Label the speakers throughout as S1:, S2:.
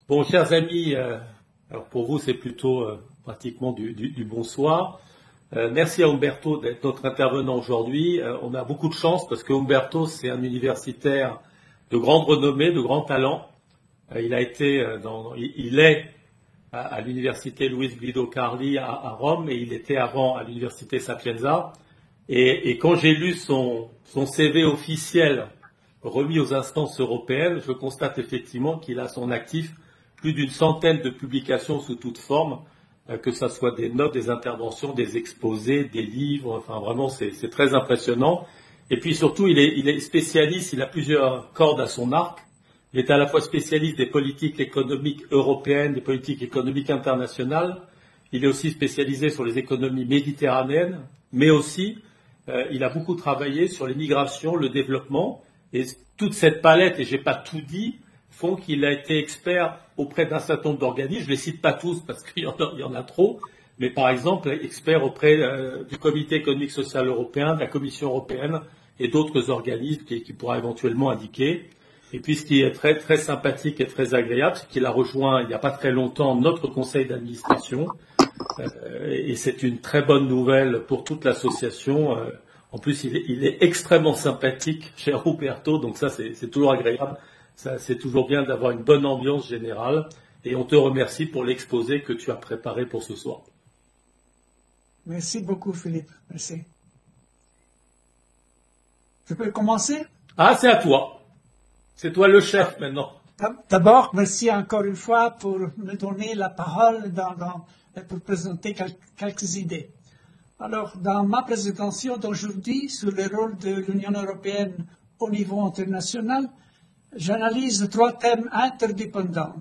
S1: Bon, chers amis, alors pour vous c'est plutôt pratiquement du bonsoir. Merci à Umberto d'être notre intervenant aujourd'hui. On a beaucoup de chance parce que Umberto c'est un universitaire de grande renommée, de grand talent. Il est à l'université Luis Guido Carli à Rome et il était avant à l'université Sapienza. Et quand j'ai lu son CV officiel remis aux instances européennes, je constate effectivement qu'il a à son actif plus d'une centaine de publications sous toute forme, que ce soit des notes, des interventions, des exposés, des livres, enfin vraiment c'est très impressionnant. Et puis surtout il est spécialiste, il a plusieurs cordes à son arc. Il est à la fois spécialiste des politiques économiques européennes, des politiques économiques internationales. Il est aussi spécialisé sur les économies méditerranéennes, mais aussi il a beaucoup travaillé sur les migrations, le développement. Et toute cette palette, et j'ai pas tout dit, font qu'il a été expert auprès d'un certain nombre d'organismes. Je ne les cite pas tous parce qu'il y en a trop, mais par exemple, expert auprès du Comité économique social européen, de la Commission européenne et d'autres organismes qui pourra éventuellement indiquer. Et puis ce qui est très, très sympathique et très agréable, c'est qu'il a rejoint il n'y a pas très longtemps notre conseil d'administration. Et c'est une très bonne nouvelle pour toute l'association. En plus, il est extrêmement sympathique, cher Roberto, donc ça c'est toujours agréable. C'est toujours bien d'avoir une bonne ambiance générale et on te remercie pour l'exposé que tu as préparé pour ce soir.
S2: Merci beaucoup Philippe, merci. Je peux commencer?
S1: Ah, c'est à toi. C'est toi le chef maintenant.
S2: D'abord, merci encore une fois pour me donner la parole pour présenter quelques idées. Alors, dans ma présentation d'aujourd'hui sur le rôle de l'Union européenne au niveau international, j'analyse trois thèmes interdépendants.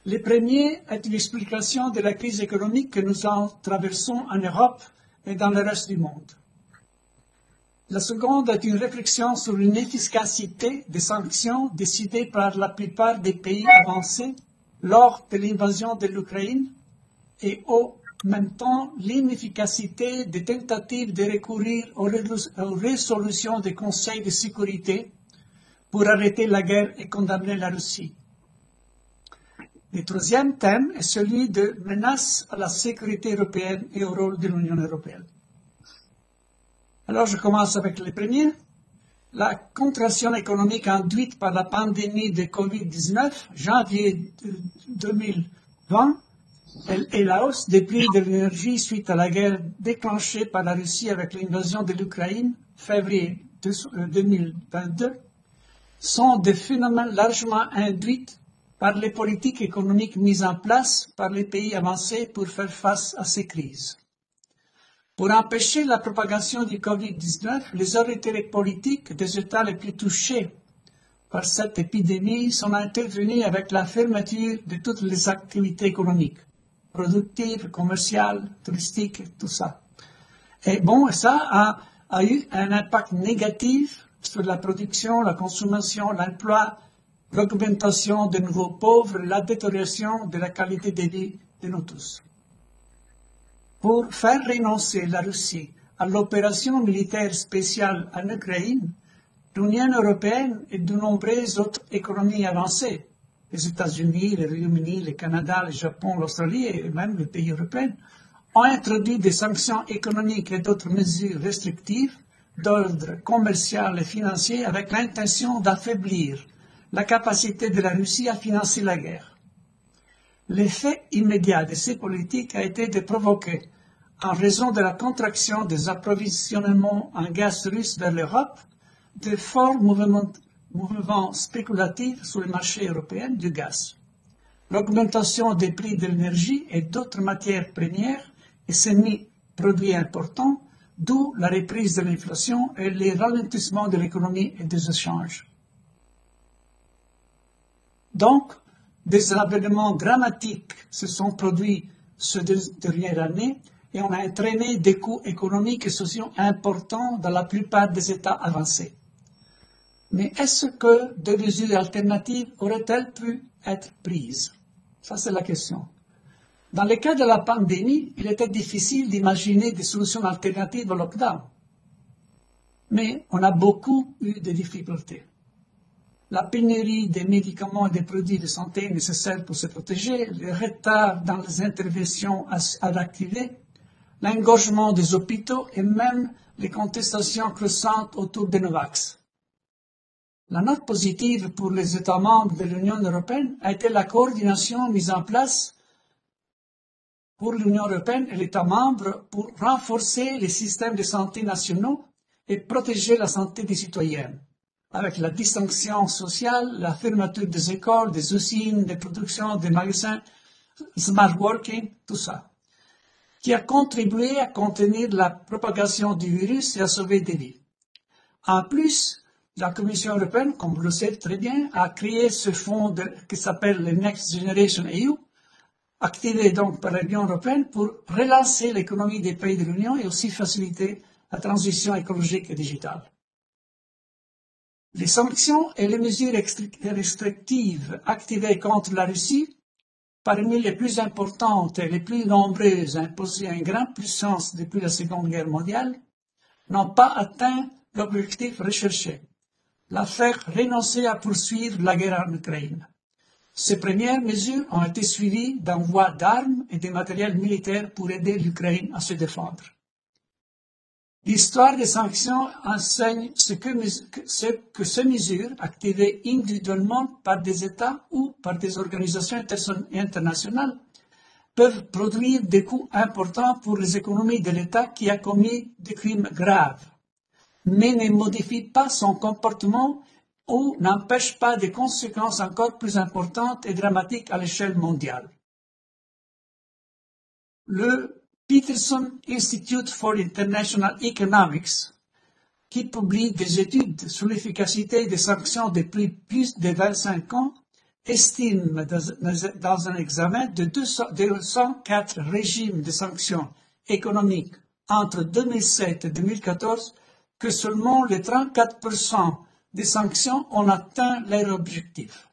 S2: Le premier est une explication de la crise économique que nous traversons en Europe et dans le reste du monde. La seconde est une réflexion sur l'inefficacité des sanctions décidées par la plupart des pays avancés lors de l'invasion de l'Ukraine et en même temps l'inefficacité des tentatives de recourir aux résolutions des conseils de sécurité pour arrêter la guerre et condamner la Russie. Le troisième thème est celui de menaces à la sécurité européenne et au rôle de l'Union européenne. Alors je commence avec le premier. La contraction économique induite par la pandémie de Covid-19, janvier 2020, et la hausse des prix de l'énergie suite à la guerre déclenchée par la Russie avec l'invasion de l'Ukraine, février 2022, sont des phénomènes largement induits par les politiques économiques mises en place par les pays avancés pour faire face à ces crises. Pour empêcher la propagation du Covid-19, les autorités politiques des États les plus touchés par cette épidémie sont intervenues avec la fermeture de toutes les activités économiques, productives, commerciales, touristiques, tout ça. Et bon, ça a eu un impact négatif sur la production, la consommation, l'emploi, l'augmentation de nouveaux pauvres, la détérioration de la qualité de vie de nous tous. Pour faire renoncer la Russie à l'opération militaire spéciale en Ukraine, l'Union européenne et de nombreuses autres économies avancées, les États-Unis, le Royaume-Uni, le Canada, le Japon, l'Australie et même les pays européens, ont introduit des sanctions économiques et d'autres mesures restrictives d'ordre commercial et financier avec l'intention d'affaiblir la capacité de la Russie à financer la guerre. L'effet immédiat de ces politiques a été de provoquer, en raison de la contraction des approvisionnements en gaz russe vers l'Europe, de forts mouvements spéculatifs sur le marché européen du gaz. L'augmentation des prix de l'énergie et d'autres matières premières et semi-produits importants, d'où la reprise de l'inflation et le ralentissement de l'économie et des échanges. Donc, des événements dramatiques se sont produits ces dernières années et on a entraîné des coûts économiques et sociaux importants dans la plupart des États avancés. Mais est-ce que des mesures alternatives auraient-elles pu être prises? Ça, c'est la question. Dans le cas de la pandémie, il était difficile d'imaginer des solutions alternatives au lockdown. Mais on a beaucoup eu de difficultés. la pénurie des médicaments et des produits de santé nécessaires pour se protéger, le retard dans les interventions à activer, l'engorgement des hôpitaux et même les contestations croissantes autour des Novax. La note positive pour les États membres de l'Union européenne a été la coordination mise en place pour l'Union européenne et l'État membre pour renforcer les systèmes de santé nationaux et protéger la santé des citoyens, avec la distinction sociale, la fermeture des écoles, des usines, des productions, des magasins, smart working, tout ça, qui a contribué à contenir la propagation du virus et à sauver des vies. En plus, la Commission européenne, comme vous le savez très bien, a créé ce fonds qui s'appelle le Next Generation EU, activé donc par l'Union européenne pour relancer l'économie des pays de l'Union et aussi faciliter la transition écologique et digitale. Les sanctions et les mesures restrictives activées contre la Russie, parmi les plus importantes et les plus nombreuses imposées à une grande puissance depuis la Seconde Guerre mondiale, n'ont pas atteint l'objectif recherché, la faire renoncer à poursuivre la guerre en Ukraine. Ces premières mesures ont été suivies d'envois d'armes et de matériel militaire pour aider l'Ukraine à se défendre. L'histoire des sanctions enseigne que ces mesures, activées individuellement par des États ou par des organisations internationales, peuvent produire des coûts importants pour les économies de l'État qui a commis des crimes graves, mais ne modifient pas son comportement ou n'empêchent pas des conséquences encore plus importantes et dramatiques à l'échelle mondiale. Le Peterson Institute for International Economics, qui publie des études sur l'efficacité des sanctions depuis plus de 25 ans, estime dans un examen de 204 régimes de sanctions économiques entre 2007 et 2014 que seulement les 34% des sanctions ont atteint leur objectif.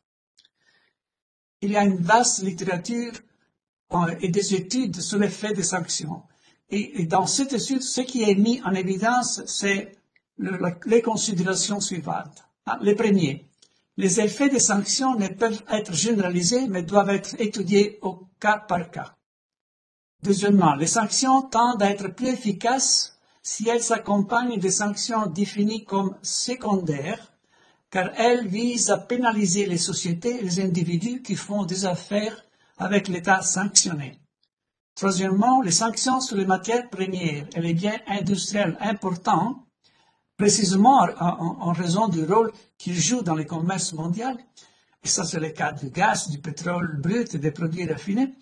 S2: Il y a une vaste littérature et des études sur l'effet des sanctions. Et dans cette étude, ce qui est mis en évidence, c'est les considérations suivantes. Les premiers, les effets des sanctions ne peuvent être généralisés, mais doivent être étudiés au cas par cas. Deuxièmement, les sanctions tendent à être plus efficaces si elles s'accompagnent de sanctions définies comme secondaires, car elles visent à pénaliser les sociétés et les individus qui font des affaires avec l'État sanctionné. Troisièmement, les sanctions sur les matières premières et les biens industriels importants, précisément en raison du rôle qu'ils jouent dans le commerce mondial, et ça c'est le cas du gaz, du pétrole brut et des produits raffinés,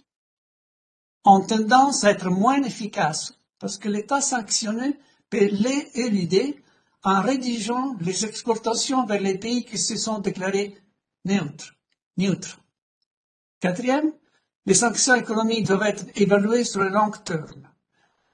S2: ont tendance à être moins efficaces parce que l'État sanctionné peut les éluder en rédigeant les exportations vers les pays qui se sont déclarés neutres. Quatrième, les sanctions économiques doivent être évaluées sur le long terme,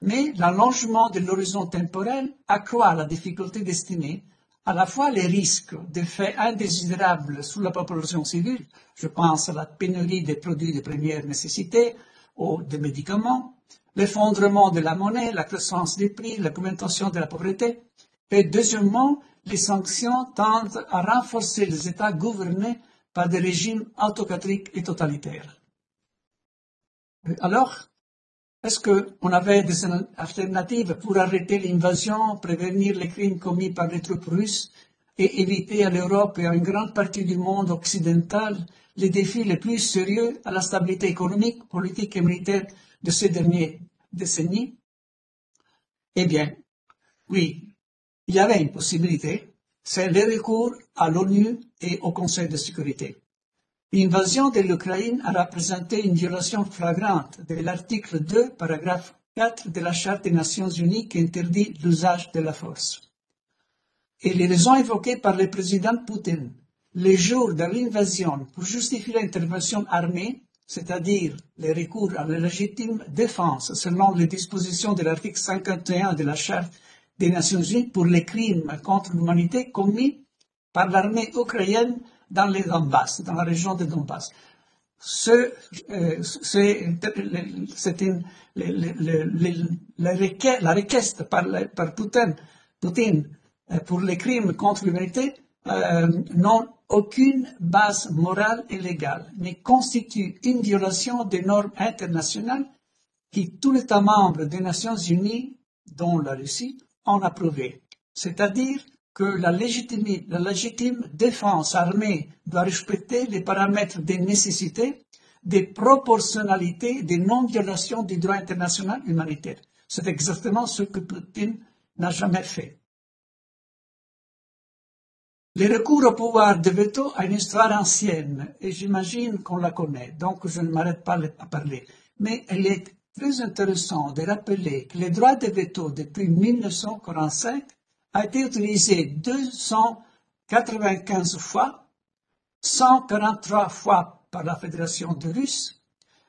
S2: mais l'allongement de l'horizon temporel accroît la difficulté d'estimer à la fois les risques d'effets indésirables sur la population civile, je pense à la pénurie des produits de première nécessité ou des médicaments, l'effondrement de la monnaie, la croissance des prix, l'augmentation de la pauvreté, et deuxièmement, les sanctions tendent à renforcer les États gouvernés par des régimes autocratiques et totalitaires. Alors, est-ce qu'on avait des alternatives pour arrêter l'invasion, prévenir les crimes commis par les troupes russes et éviter à l'Europe et à une grande partie du monde occidental les défis les plus sérieux à la stabilité économique, politique et militaire de ces dernières décennies? Eh bien, oui, il y avait une possibilité, c'est le recours à l'ONU et au Conseil de sécurité. L'invasion de l'Ukraine a représenté une violation flagrante de l'article 2, paragraphe 4 de la Charte des Nations Unies qui interdit l'usage de la force. Et les raisons évoquées par le président Poutine les jours de l'invasion pour justifier l'intervention armée, c'est-à-dire le recours à la légitime défense selon les dispositions de l'article 51 de la Charte des Nations Unies pour les crimes contre l'humanité commis par l'armée ukrainienne dans les Donbass, dans la région de Donbass. C'est la requête par Poutine pour les crimes contre l'humanité n'ont aucune base morale et légale, mais constitue une violation des normes internationales que tous les États membres des Nations Unies, dont la Russie, ont approuvées. C'est-à-dire que la légitime défense armée doit respecter les paramètres des nécessités, des proportionnalités, des non-violations du droit international humanitaire. C'est exactement ce que Poutine n'a jamais fait. Le recours au pouvoir de veto a une histoire ancienne, et j'imagine qu'on la connaît, donc je ne m'arrête pas à parler. Mais il est très intéressant de rappeler que le droit de veto depuis 1945 a été utilisé 295 fois, 143 fois par la Fédération de Russie,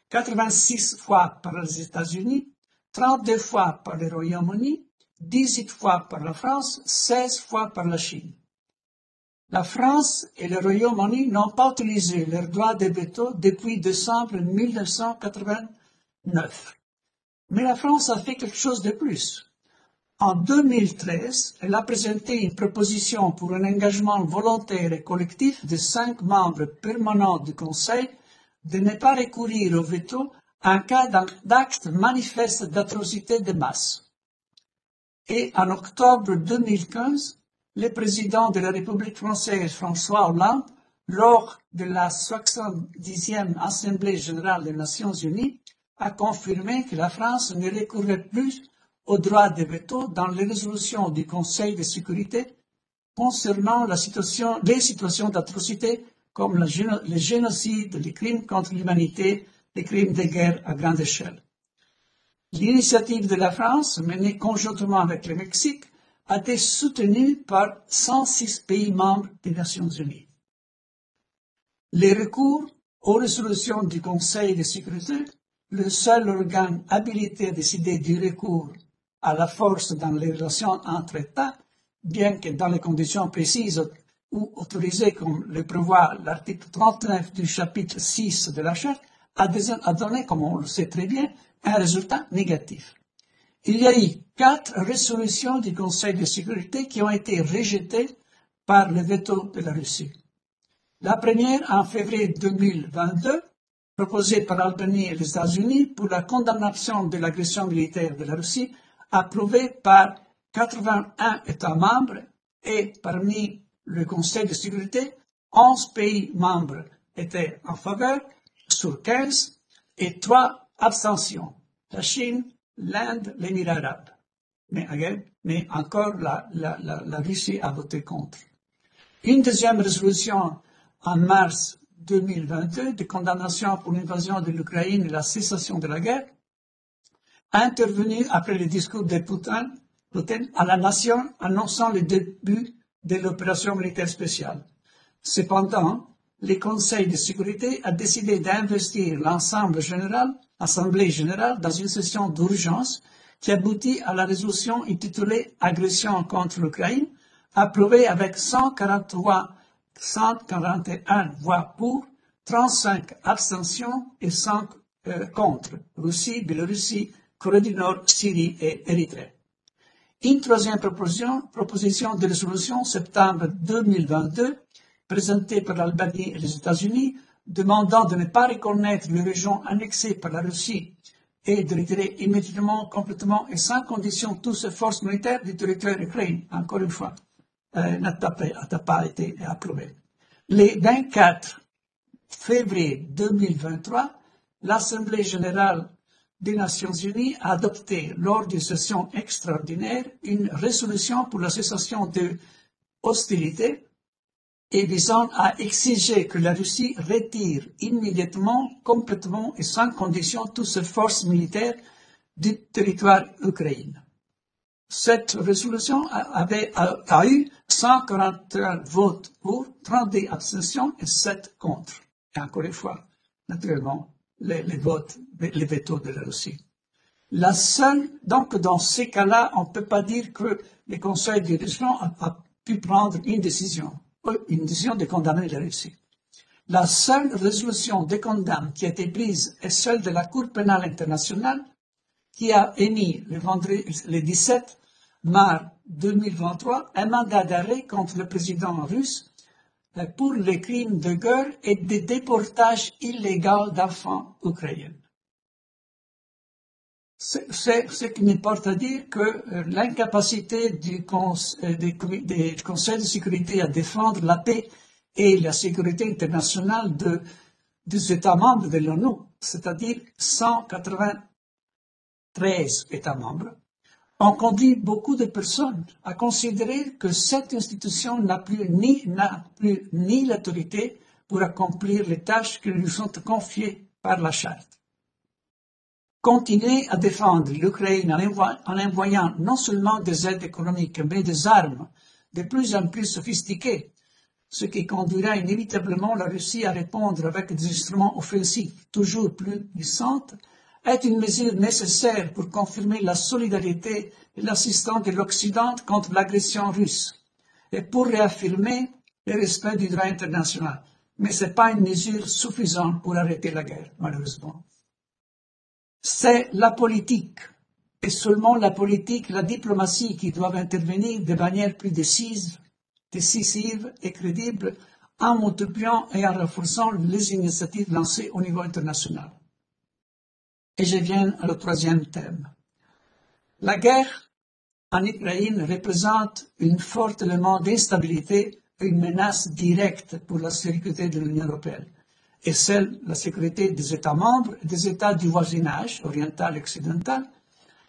S2: 86 fois par les États-Unis, 32 fois par le Royaume-Uni, 18 fois par la France, 16 fois par la Chine. La France et le Royaume-Uni n'ont pas utilisé leur droit de veto depuis décembre 1989. Mais la France a fait quelque chose de plus. En 2013, elle a présenté une proposition pour un engagement volontaire et collectif de 5 membres permanents du Conseil de ne pas recourir au veto en cas d'actes manifestes d'atrocité de masse. Et en octobre 2015, le président de la République française, François Hollande, lors de la 70e Assemblée générale des Nations unies, a confirmé que la France ne recourrait plus au droit de veto dans les résolutions du Conseil de sécurité concernant les situations d'atrocité comme le génocide, les crimes contre l'humanité, les crimes de guerre à grande échelle. L'initiative de la France, menée conjointement avec le Mexique, a été soutenue par 106 pays membres des Nations unies. Les recours aux résolutions du Conseil de sécurité, le seul organe habilité à décider du recours à la force dans les relations entre États, bien que dans les conditions précises ou autorisées comme le prévoit l'article 39 du chapitre 6 de la Charte, a donné, comme on le sait très bien, un résultat négatif. Il y a eu 4 résolutions du Conseil de sécurité qui ont été rejetées par le veto de la Russie. La première, en février 2022, proposée par l'Albanie et les États-Unis pour la condamnation de l'agression militaire de la Russie, approuvée par 81 États membres et parmi le Conseil de sécurité, 11 pays membres étaient en faveur sur 15 et 3 abstentions. La Chine, l'Inde, l'Émirat arabe. Mais encore la Russie a voté contre. Une deuxième résolution en mars 2022 de condamnation pour l'invasion de l'Ukraine et la cessation de la guerre a intervenu après le discours de Poutine à la nation annonçant le début de l'opération militaire spéciale. Cependant, le Conseil de sécurité a décidé d'investir l'Assemblée générale dans une session d'urgence qui aboutit à la résolution intitulée Agression contre l'Ukraine, approuvée avec 141 voix pour, 35 abstentions et 5 contre, Russie, Biélorussie, Corée du Nord, Syrie et Érythrée. Une troisième proposition de résolution, septembre 2022, présentée par l'Albanie et les États-Unis, demandant de ne pas reconnaître les régions annexées par la Russie et de retirer immédiatement, complètement et sans condition toutes ces forces militaires du territoire ukrainien, encore une fois, n'a pas été approuvée. Le 24 février 2023, l'Assemblée générale des Nations unies a adopté, lors d'une session extraordinaire, une résolution pour la cessation de hostilités et visant à exiger que la Russie retire immédiatement, complètement et sans condition toutes ses forces militaires du territoire ukrainien. Cette résolution a eu 141 votes pour, 32 abstentions et 7 contre. Et encore une fois, naturellement, les vétos de la Russie. Donc, dans ces cas-là, on ne peut pas dire que le Conseil de résolution a pu prendre une décision de condamner la Russie. La seule résolution de condamnation qui a été prise est celle de la Cour pénale internationale qui a émis le 17 mars 2023 un mandat d'arrêt contre le président russe pour les crimes de guerre et des déportages illégaux d'enfants ukrainiens. Ce qui me porte à dire que l'incapacité du Conseil de sécurité à défendre la paix et la sécurité internationale des États membres de l'ONU, c'est-à-dire 193 États membres, ont conduit beaucoup de personnes à considérer que cette institution n'a plus ni l'autorité pour accomplir les tâches qui lui sont confiées par la Charte. Continuer à défendre l'Ukraine en envoyant non seulement des aides économiques, mais des armes de plus en plus sophistiquées, ce qui conduira inévitablement la Russie à répondre avec des instruments offensifs toujours plus puissants, est une mesure nécessaire pour confirmer la solidarité et l'assistance de l'Occident contre l'agression russe et pour réaffirmer le respect du droit international. Mais ce n'est pas une mesure suffisante pour arrêter la guerre, malheureusement. C'est la politique, et seulement la politique, la diplomatie qui doivent intervenir de manière plus décisive et crédible en multipliant et en renforçant les initiatives lancées au niveau international. Et je viens au troisième thème. La guerre en Ukraine représente un fort élément d'instabilité et une menace directe pour la sécurité de l'Union européenne et la sécurité des États membres et des États du voisinage oriental et occidental,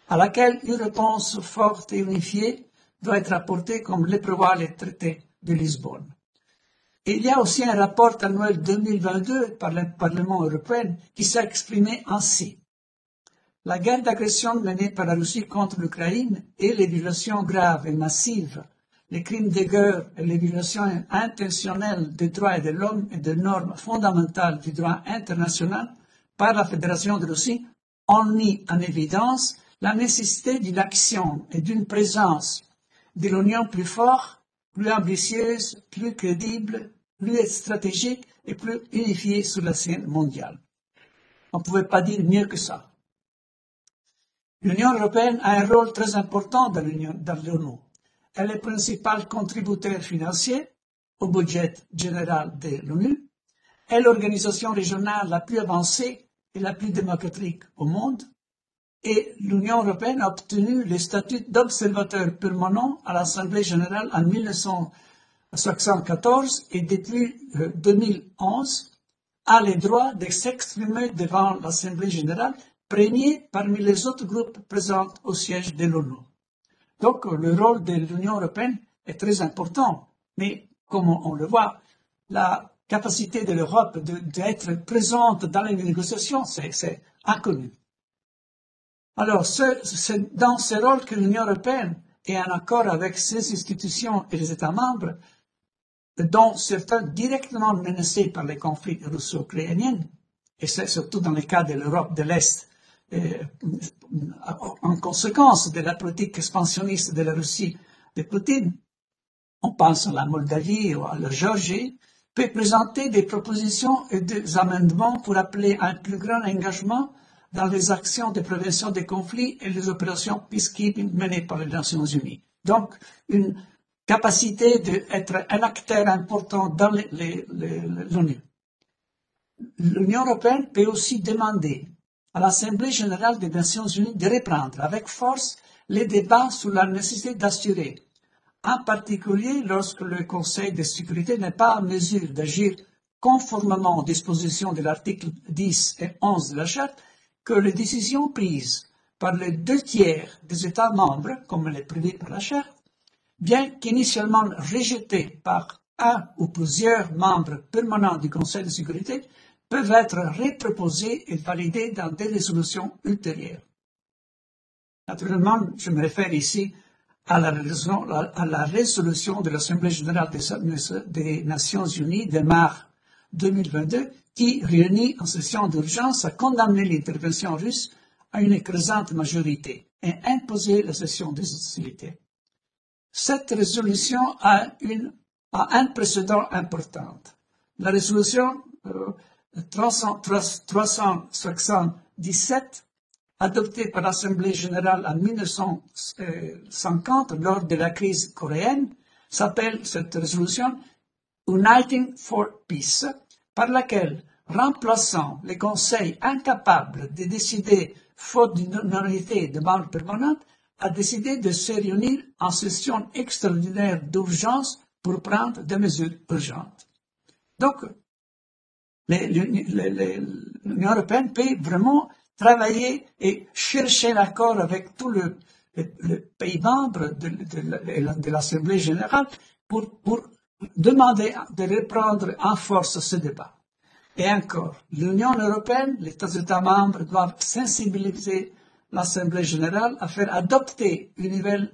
S2: à laquelle une réponse forte et unifiée doit être apportée comme le prévoit le traité de Lisbonne. Et il y a aussi un rapport annuel 2022 par le Parlement européen qui s'est exprimé ainsi. La guerre d'agression menée par la Russie contre l'Ukraine et les violations graves et massives, les crimes de guerre et les violations intentionnelles des droits de l'homme et des normes fondamentales du droit international par la Fédération de Russie ont mis en évidence la nécessité d'une action et d'une présence de l'Union plus forte, plus ambitieuse, plus crédible, plus stratégique et plus unifiée sur la scène mondiale. On ne pouvait pas dire mieux que ça. L'Union européenne a un rôle très important dans l'ONU. Elle est le principal contributeur financier au budget général de l'ONU. Elle est l'organisation régionale la plus avancée et la plus démocratique au monde. Et l'Union européenne a obtenu le statut d'observateur permanent à l'Assemblée générale en 1974 et depuis 2011 a le droit de s'exprimer devant l'Assemblée générale, premier parmi les autres groupes présents au siège de l'ONU. Donc, le rôle de l'Union européenne est très important, mais comme on le voit, la capacité de l'Europe d'être présente dans les négociations, c'est inconnu. Alors, c'est dans ce rôle que l'Union européenne est en accord avec ses institutions et les États membres, dont certains directement menacés par les conflits russo-ukrainiens, et c'est surtout dans le cas de l'Europe de l'Est, en conséquence de la politique expansionniste de la Russie de Poutine, on pense à la Moldavie ou à la Géorgie, peut présenter des propositions et des amendements pour appeler à un plus grand engagement dans les actions de prévention des conflits et les opérations peacekeeping menées par les Nations Unies. Donc, une capacité d'être un acteur important dans l'ONU. L'Union européenne peut aussi demander à l'Assemblée générale des Nations unies de reprendre avec force les débats sur la nécessité d'assurer, en particulier lorsque le Conseil de sécurité n'est pas en mesure d'agir conformément aux dispositions de l'article 10 et 11 de la Charte, que les décisions prises par les 2/3 des États membres, comme elle est prévue par la Charte, bien qu'initialement rejetées par un ou plusieurs membres permanents du Conseil de sécurité, peuvent être reproposées et validées dans des résolutions ultérieures. Naturellement, je me réfère ici à la résolution de l'Assemblée générale des Nations unies de mars 2022 qui réunit en session d'urgence à condamner l'intervention russe à une écrasante majorité et imposer la cessation des hostilités. Cette résolution a un précédent important. La résolution 377, adoptée par l'Assemblée générale en 1950 lors de la crise coréenne, s'appelle cette résolution Uniting for Peace, par laquelle, remplaçant les conseils incapables de décider faute d'une minorité de membres permanents, a décidé de se réunir en session extraordinaire d'urgence pour prendre des mesures urgentes. Donc, l'Union européenne peut vraiment travailler et chercher l'accord avec tous les pays membres de l'Assemblée générale pour demander de reprendre en force ce débat. Et encore, l'Union européenne, les États membres doivent sensibiliser l'Assemblée générale à faire adopter une nouvelle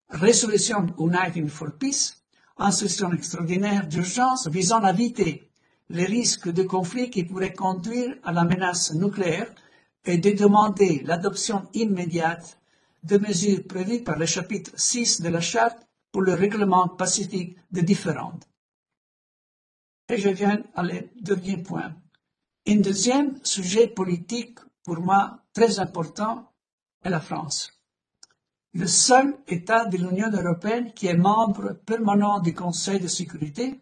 S2: résolution Uniting for Peace en session extraordinaire d'urgence visant à éviter les risques de conflit qui pourraient conduire à la menace nucléaire et de demander l'adoption immédiate de mesures prévues par le chapitre 6 de la Charte pour le règlement pacifique des différends. Et je viens à le dernier point. Un deuxième sujet politique pour moi très important est la France. Le seul État de l'Union européenne qui est membre permanent du Conseil de sécurité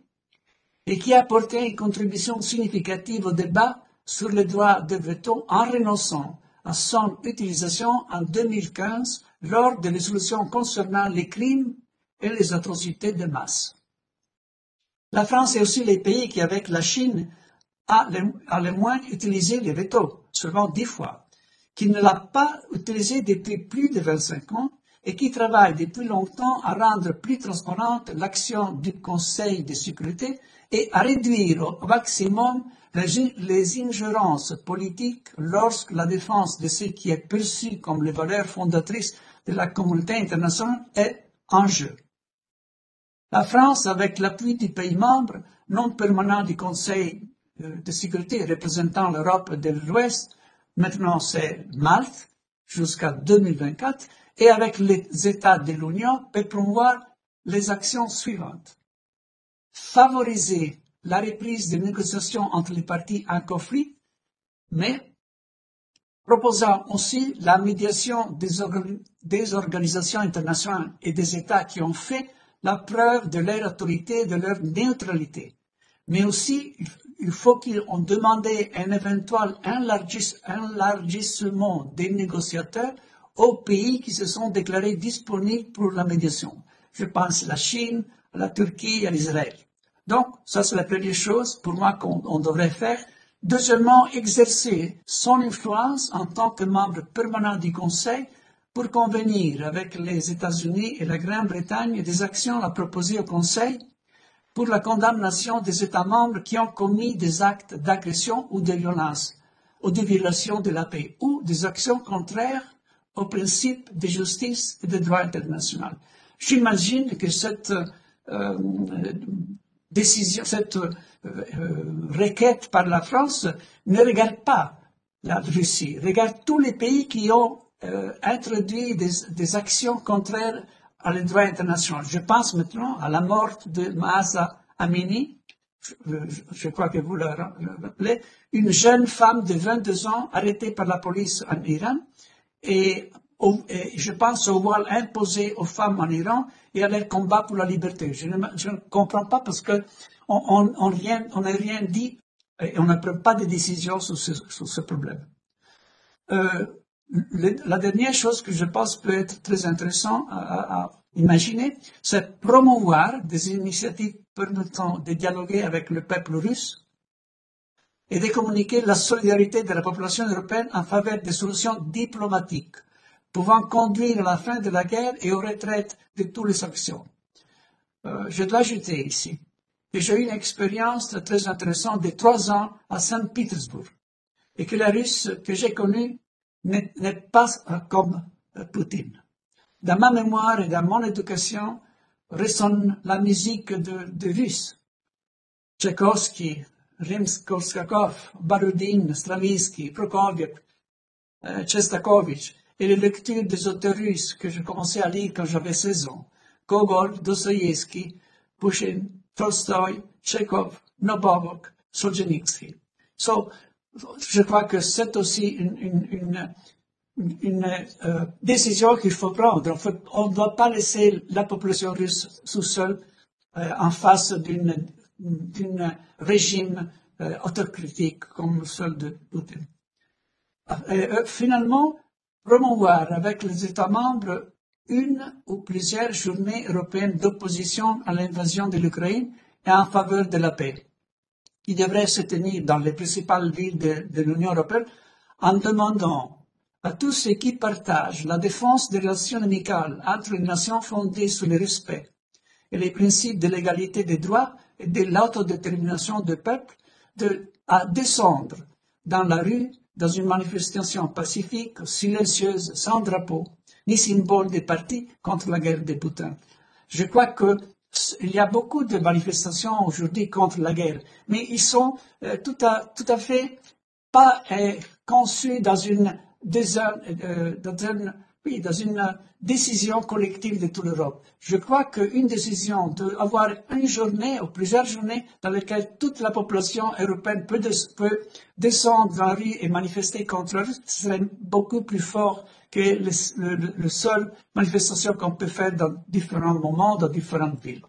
S2: et qui a apporté une contribution significative au débat sur le droit de veto en renonçant à son utilisation en 2015 lors des résolutions concernant les crimes et les atrocités de masse. La France est aussi le pays qui, avec la Chine, a le moins utilisé le veto, seulement 10 fois, qui ne l'a pas utilisé depuis plus de 25 ans et qui travaille depuis longtemps à rendre plus transparente l'action du Conseil de sécurité et à réduire au maximum les ingérences politiques lorsque la défense de ce qui est perçu comme les valeurs fondatrices de la communauté internationale est en jeu. La France, avec l'appui du pays membre non permanent du Conseil de sécurité représentant l'Europe de l'Ouest, maintenant c'est Malte, jusqu'à 2024, et avec les États de l'Union, peut promouvoir les actions suivantes. Favoriser la reprise des négociations entre les parties en conflit, mais proposant aussi la médiation des organisations internationales et des États qui ont fait la preuve de leur autorité et de leur neutralité. Mais aussi, il faut qu'on demande un éventuel élargissement des négociateurs aux pays qui se sont déclarés disponibles pour la médiation. Je pense à la Chine, à la Turquie et à l'Israël. Donc, ça c'est la première chose pour moi qu'on devrait faire. Deuxièmement, exercer son influence en tant que membre permanent du Conseil pour convenir avec les États-Unis et la Grande-Bretagne des actions à proposer au Conseil pour la condamnation des États membres qui ont commis des actes d'agression ou de violence, ou de violation de la paix, ou des actions contraires aux principes de justice et de droit international. J'imagine que cette décision, cette requête par la France ne regarde pas la Russie, regarde tous les pays qui ont introduit des actions contraires à le droit international. Je pense maintenant à la mort de Mahsa Amini, je crois que vous le rappelez, une jeune femme de 22 ans arrêtée par la police en Iran, et je pense au voile imposé aux femmes en Iran et à leur combat pour la liberté. Je ne comprends pas parce que on n'a rien dit et on ne prend pas de décision sur ce problème. La dernière chose que je pense peut être très intéressant à imaginer, c'est promouvoir des initiatives permettant de dialoguer avec le peuple russe et de communiquer la solidarité de la population européenne en faveur des solutions diplomatiques pouvant conduire à la fin de la guerre et aux retraites de toutes les sanctions. Je dois ajouter ici que j'ai eu une expérience très intéressante de 3 ans à Saint-Pétersbourg et que la Russe que j'ai connue n'est pas comme Poutine. Dans ma mémoire et dans mon éducation résonne la musique de Russe. Tchaïkovski, Rimsky-Korsakov, Baroudine, Stravinsky, Prokofiev, Tchestakovitch, et les lectures des auteurs russes que je commençais à lire quand j'avais 16 ans. Gogol, Dostoïevski, Pushkin, Tolstoï, Tchekhov, Nabokov, Solzhenitsyn. Je crois que c'est aussi une décision qu'il faut prendre. On ne doit pas laisser la population russe sous seule en face d'une d'un régime autocritique comme celle de Poutine. Finalement, promouvoir avec les États membres une ou plusieurs journées européennes d'opposition à l'invasion de l'Ukraine et en faveur de la paix, qui devrait se tenir dans les principales villes de l'Union européenne en demandant à tous ceux qui partagent la défense des relations amicales entre les nations fondées sur le respect et les principes de l'égalité des droits et de l'autodétermination du peuple à descendre dans la rue dans une manifestation pacifique, silencieuse, sans drapeau, ni symbole de parti contre la guerre de Poutine. Je crois qu'il y a beaucoup de manifestations aujourd'hui contre la guerre, mais ils sont tout à fait pas conçus dans une décision collective de toute l'Europe. Je crois qu'une décision d'avoir une journée ou plusieurs journées dans lesquelles toute la population européenne peut descendre dans la rue et manifester contre eux serait beaucoup plus fort que le seul manifestation qu'on peut faire dans différents moments, dans différentes villes.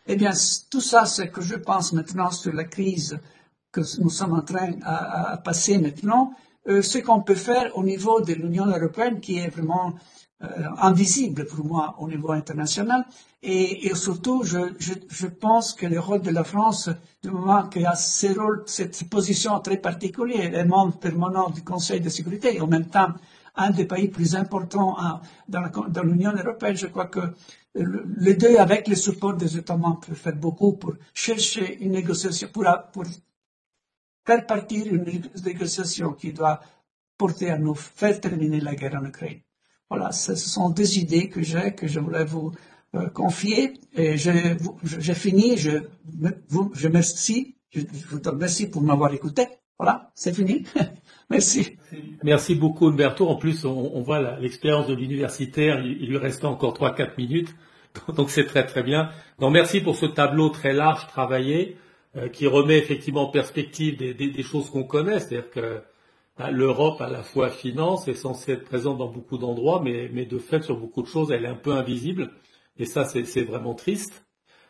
S2: Eh bien, tout ça, c'est ce que je pense maintenant sur la crise que nous sommes en train à passer maintenant, ce qu'on peut faire au niveau de l'Union européenne qui est vraiment invisible pour moi au niveau international et surtout je pense que le rôle de la France du moment qu'il y a cette position très particulière, elle est membre permanent du Conseil de sécurité et en même temps un des pays plus importants dans l'Union européenne, je crois que les deux avec le support des États membres peuvent faire beaucoup pour chercher une négociation, pour faire partir une négociation qui doit porter à nous faire terminer la guerre en Ukraine. Voilà, ce sont des idées que je voulais vous confier. Et j'ai fini. Je vous remercie pour m'avoir écouté. Voilà, c'est fini. Merci.
S1: Merci beaucoup, Umberto. En plus, on voit l'expérience de l'universitaire. Il lui reste encore 3-4 minutes. Donc, c'est très, très bien. Donc, merci pour ce tableau très large, travaillé, qui remet effectivement en perspective des choses qu'on connaît. C'est-à-dire que l'Europe, à la fois finance, est censée être présente dans beaucoup d'endroits, mais de fait, sur beaucoup de choses, elle est un peu invisible. Et ça, c'est vraiment triste.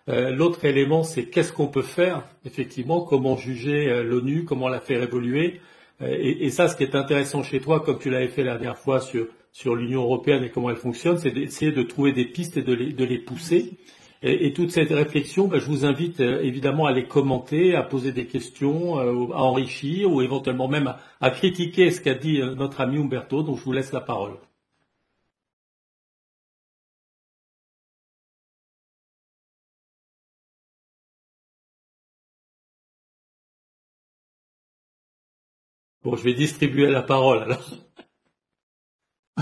S1: L'autre élément, c'est qu'est-ce qu'on peut faire, effectivement, comment juger l'ONU, comment la faire évoluer. Et ça, ce qui est intéressant chez toi, comme tu l'avais fait la dernière fois sur l'Union européenne et comment elle fonctionne, c'est d'essayer de trouver des pistes et de les pousser. Et toute cette réflexion, je vous invite évidemment à les commenter, à poser des questions, à enrichir ou éventuellement même à critiquer ce qu'a dit notre ami Umberto. Donc je vous laisse la parole. Bon, je vais distribuer la parole alors.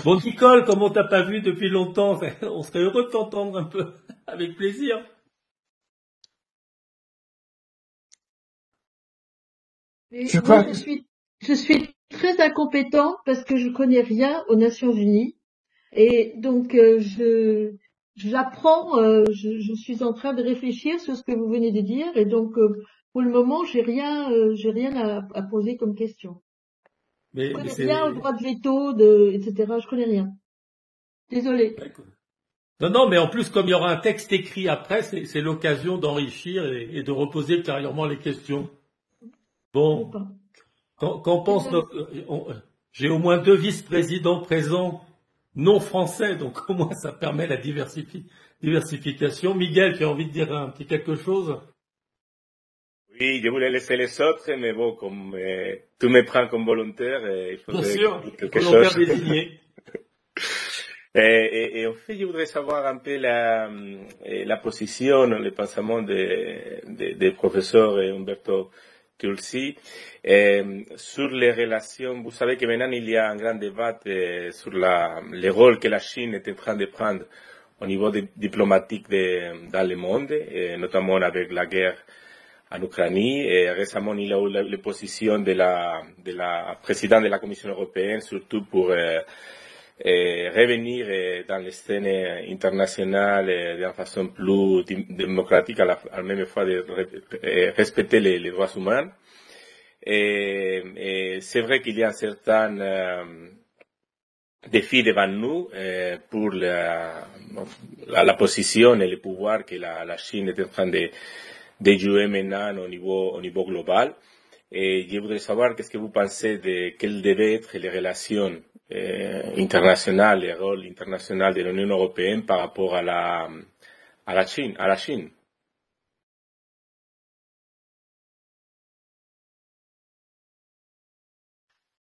S1: Bon, Nicole, comme on t'a pas vu depuis longtemps, on serait heureux de t'entendre un peu, avec plaisir.
S3: Je suis très incompétente parce que je connais rien aux Nations Unies et donc j'apprends, je suis en train de réfléchir sur ce que vous venez de dire et donc pour le moment j'ai rien à poser comme question. Je connais rien au droit de veto, etc. Je connais rien. Désolée.
S1: Non, mais en plus, comme il y aura un texte écrit après, c'est l'occasion d'enrichir et de reposer ultérieurement les questions. Bon, qu'en pense j'ai au moins 2 vice-présidents présents non français, donc au moins ça permet la diversification. Miguel, tu as envie de dire un petit quelque chose?
S4: Oui, je voulais laisser les autres, mais bon, comme tu me prends comme volontaire, il faudrait
S1: bien sûr,
S4: quelque
S1: volontaire
S4: chose.
S1: désigné.
S4: Et en fait, je voudrais savoir un peu la position, le pensement des professeurs Umberto Tulsi sur les relations. Vous savez que maintenant il y a un grand débat sur le rôle que la Chine est en train de prendre au niveau diplomatique dans le monde, notamment avec la guerre en Ukraine. Et récemment, il y a eu la position de la présidente de la Commission européenne, surtout pour revenir dans les scènes internationales d'une façon plus démocratique, à la même fois de respecter les droits humains. Et c'est vrai qu'il y a un certain défi devant nous pour la position et le pouvoir que la Chine est en train de jouer maintenant au niveau global. Et je voudrais savoir qu'est-ce que vous pensez de quelles devaient être les relations internationales, les rôles internationaux de l'Union européenne par rapport à la Chine.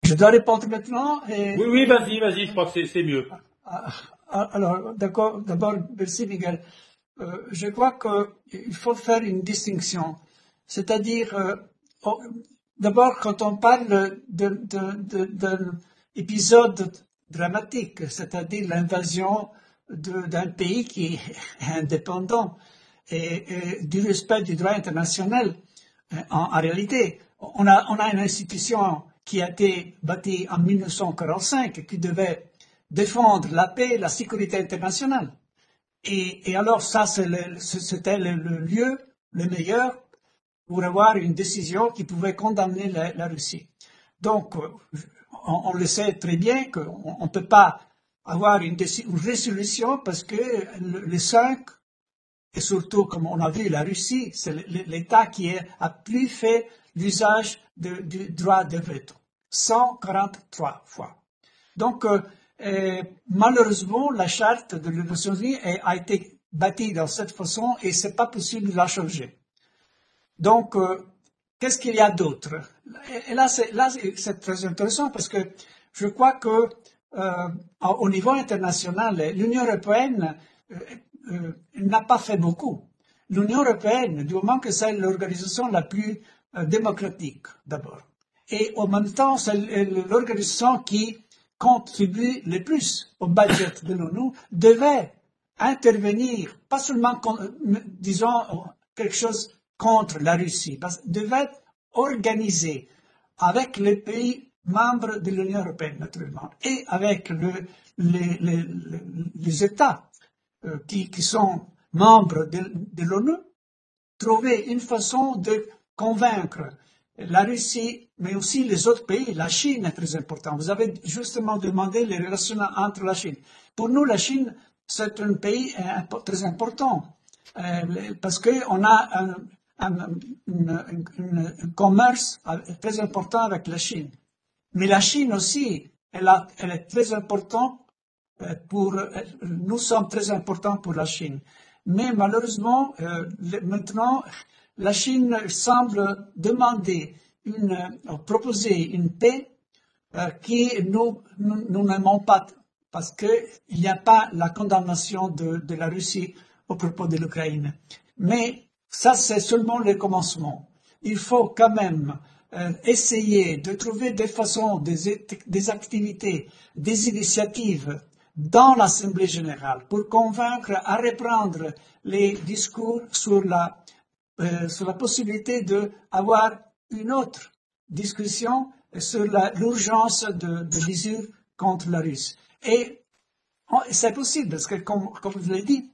S2: Je dois répondre maintenant.
S1: Oui, vas-y, je crois que c'est mieux.
S2: Alors, d'abord, merci Miguel. Je crois qu'il faut faire une distinction. C'est-à-dire, d'abord, quand on parle d'un épisode dramatique, c'est-à-dire l'invasion d'un pays qui est indépendant et du respect du droit international, en réalité, on a une institution qui a été bâtie en 1945 qui devait défendre la paix, la sécurité internationale. Et alors ça, c'était le lieu le meilleur pour avoir une décision qui pouvait condamner la Russie. Donc, on le sait très bien qu'on ne peut pas avoir une résolution parce que les 5, et surtout comme on a vu la Russie, c'est l'État qui a plus fait l'usage du droit de veto. 143 fois. Donc, malheureusement, la charte de l'Union Unies a été bâtie de cette façon et c'est pas possible de la changer. Donc, qu'est-ce qu'il y a d'autre? Et là, c'est très intéressant parce que je crois que au niveau international, l'Union européenne n'a pas fait beaucoup. L'Union européenne, du moment que c'est l'organisation la plus démocratique, d'abord. Et en même temps, c'est l'organisation qui contribue le plus au budget de l'ONU, devait intervenir, pas seulement, disons, quelque chose contre la Russie, devait organiser avec les pays membres de l'Union européenne, naturellement, et avec les États qui sont membres de l'ONU, trouver une façon de convaincre la Russie, mais aussi les autres pays. La Chine est très importante. Vous avez justement demandé les relations entre la Chine. Pour nous, la Chine, c'est un pays très important parce qu'on a un commerce très important avec la Chine. Mais la Chine aussi, elle est très importante nous sommes très importants pour la Chine. Mais malheureusement, maintenant, la Chine semble proposer une paix qui nous n'aimons pas parce qu'il n'y a pas la condamnation de la Russie au propos de l'Ukraine. Mais ça, c'est seulement le commencement. Il faut quand même essayer de trouver des façons, des activités, des initiatives dans l'Assemblée générale pour convaincre à reprendre les discours sur la possibilité d'avoir une autre discussion sur l'urgence de mesures contre la Russie. Et c'est possible, parce que, comme je l'ai dit,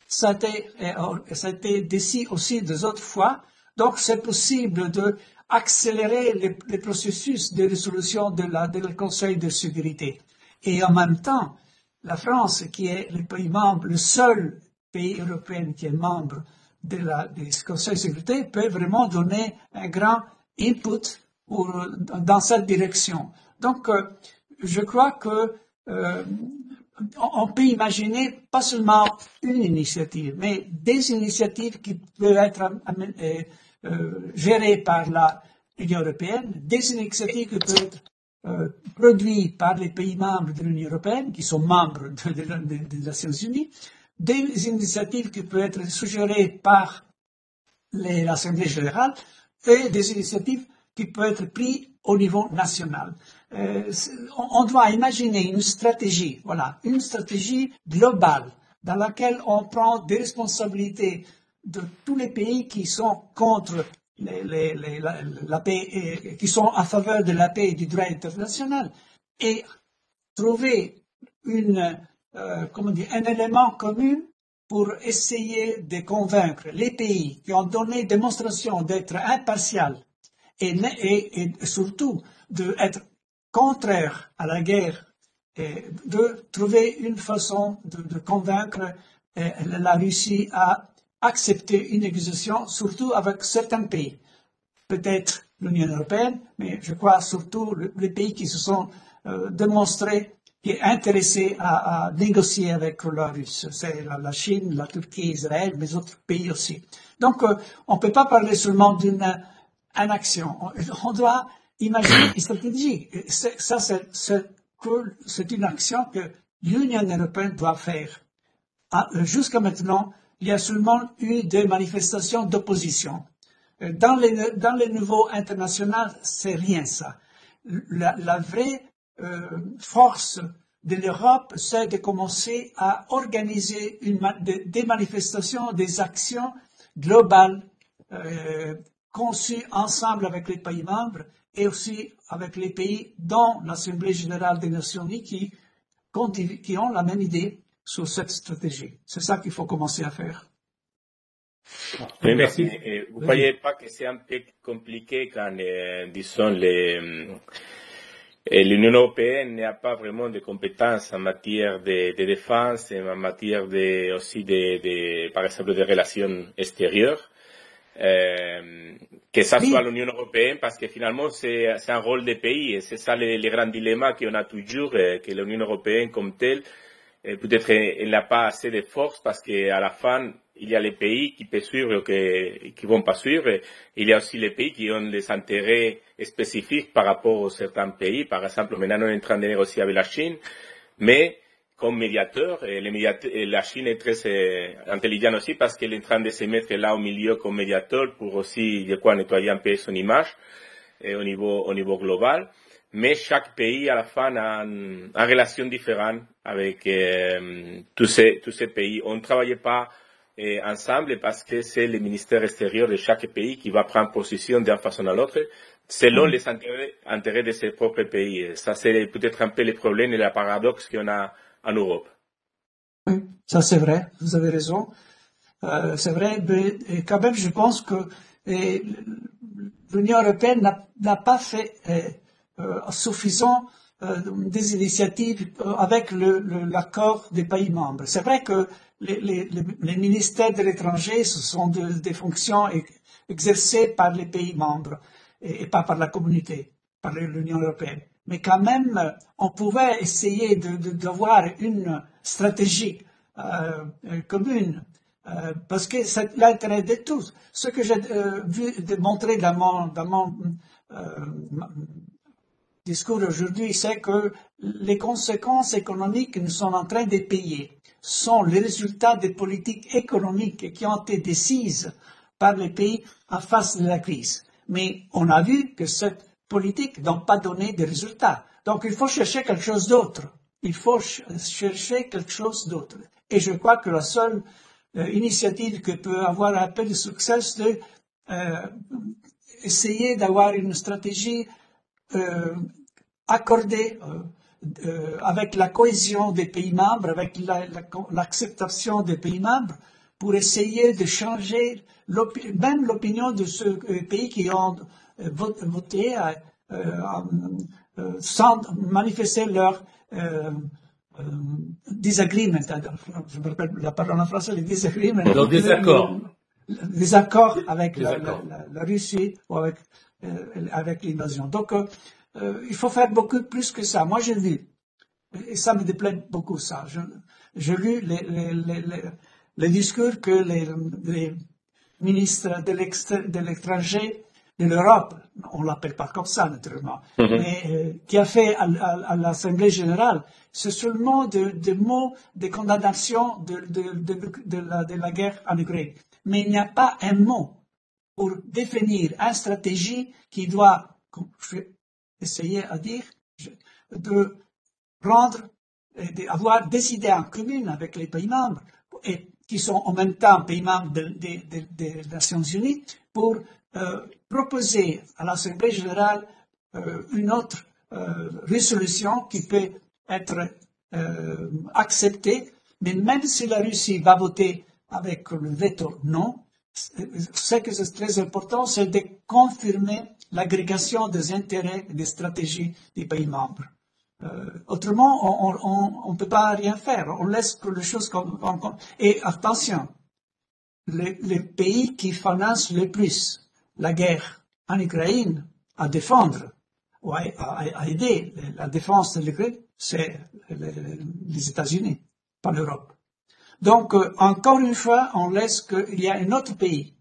S2: ça a été décidé aussi des autres fois, donc c'est possible d'accélérer les processus de résolution de le Conseil de sécurité. Et en même temps, la France, qui est le seul pays européen qui est membre du Conseil de sécurité, peut vraiment donner un grand input dans cette direction. Donc, je crois que on peut imaginer pas seulement une initiative, mais des initiatives qui peuvent être gérées par l'Union européenne, des initiatives qui peuvent être produites par les pays membres de l'Union européenne, qui sont membres des Nations unies, des initiatives qui peuvent être suggérées par l'Assemblée générale et des initiatives qui peuvent être prises au niveau national. On doit imaginer une stratégie globale dans laquelle on prend des responsabilités de tous les pays qui sont contre la paix, qui sont à faveur de la paix et du droit international, et trouver un élément commun pour essayer de convaincre les pays qui ont donné démonstration d'être impartials et surtout d'être contraires à la guerre, et de trouver une façon de convaincre la Russie à accepter une négociation, surtout avec certains pays. Peut-être l'Union européenne, mais je crois surtout les pays qui se sont démontrés qui est intéressés à négocier avec la Russie. C'est la Chine, la Turquie, Israël, mais d'autres pays aussi. Donc, on ne peut pas parler seulement d'une action. On doit imaginer une stratégie. Ça, c'est une action que l'Union européenne doit faire. Jusqu'à maintenant, il y a seulement eu des manifestations d'opposition. Dans les niveaux internationaux, c'est rien ça. La vraie force de l'Europe, c'est de commencer à organiser des manifestations, des actions globales conçues ensemble avec les pays membres et aussi avec les pays dont l'Assemblée générale des Nations unies qui ont la même idée sur cette stratégie. C'est ça qu'il faut commencer à faire.
S4: Oui, merci. Vous ne croyez pas que c'est un peu compliqué quand, disons, l'Union européenne n'a pas vraiment de compétences en matière de défense et en matière aussi par exemple, de relations extérieures, que ça soit l'Union européenne, parce que finalement c'est un rôle des pays et c'est ça le grand dilemma qu'on a toujours, que l'Union européenne comme telle, peut-être elle n'a pas assez de force parce qu'à la fin, il y a les pays qui peuvent suivre et qui vont pas suivre. Il y a aussi les pays qui ont des intérêts spécifiques par rapport à certains pays. Par exemple, maintenant, on est en train de négocier avec la Chine, mais comme médiateur, la Chine est très intelligente aussi parce qu'elle est en train de se mettre là au milieu comme médiateur pour aussi, je crois, nettoyer un peu son image au niveau global. Mais chaque pays, à la fin, a une relation différente avec tous ces pays. On ne travaille pas ensemble parce que c'est le ministère extérieur de chaque pays qui va prendre position d'une façon à l'autre selon les intérêts de ses propres pays. Ça, c'est peut-être un peu le problème et le paradoxe qu'on a en Europe.
S2: Oui, ça c'est vrai, vous avez raison. C'est vrai, mais quand même, je pense que l'Union européenne n'a pas fait suffisant des initiatives avec l'accord des pays membres. C'est vrai que les ministères de l'étranger, ce sont des fonctions exercées par les pays membres et pas par la communauté, par l'Union européenne. Mais quand même, on pouvait essayer d'avoir une stratégie commune, parce que c'est l'intérêt de tous. Ce que j'ai vu démontrer dans mon discours aujourd'hui, c'est que les conséquences économiques que nous sommes en train de payer sont les résultats des politiques économiques qui ont été décises par les pays en face de la crise. Mais on a vu que cette politique n'a pas donné de résultats. Donc il faut chercher quelque chose d'autre. Il faut chercher quelque chose d'autre. Et je crois que la seule initiative qui peut avoir un peu de succès, c'est essayer d'avoir une stratégie accordée avec la cohésion des pays membres, avec l'acceptation des pays membres, pour essayer de changer même l'opinion de ceux pays qui ont voté sans manifester leur disagreement. Je me rappelle la parole en français, le disagreement.
S1: Le désaccord.
S2: Les accords avec la Russie ou avec l'invasion. Donc, il faut faire beaucoup plus que ça. Moi, j'ai lu, et ça me déplaît beaucoup ça. J'ai lu les discours que les ministres de l'étranger de l'Europe, on l'appelle pas comme ça naturellement, mais qui a fait à l'Assemblée générale, c'est seulement des mots de condamnation de la guerre en Ukraine. Mais il n'y a pas un mot pour définir une stratégie qui doit, comme je vais essayer à dire, de prendre et d'avoir des idées en commun avec les pays membres et qui sont en même temps pays membres des Nations Unies pour proposer à l'Assemblée générale une autre résolution qui peut être acceptée, mais même si la Russie va voter avec le veto non, ce qui est très important, c'est de confirmer l'agrégation des intérêts et des stratégies des pays membres. Autrement, on ne peut pas rien faire. On laisse que les choses et attention, les pays qui financent le plus la guerre en Ukraine à défendre ou à aider la défense de l'Ukraine, c'est les États-Unis, pas l'Europe. Donc, encore une fois, on laisse qu'il y a un autre pays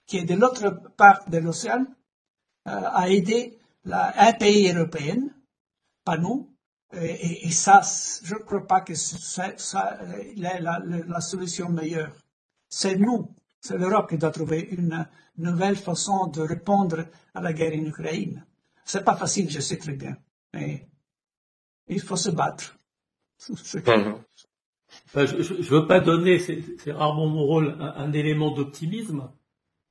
S2: qui est de l'autre part de l'océan à aider un pays européen, pas nous. Et ça, je ne crois pas que c'est la solution meilleure. C'est nous, c'est l'Europe qui doit trouver une nouvelle façon de répondre à la guerre en Ukraine. C'est pas facile, je sais très bien, mais il faut se battre.
S1: Je veux pas donner, c'est rarement mon rôle, un élément d'optimisme,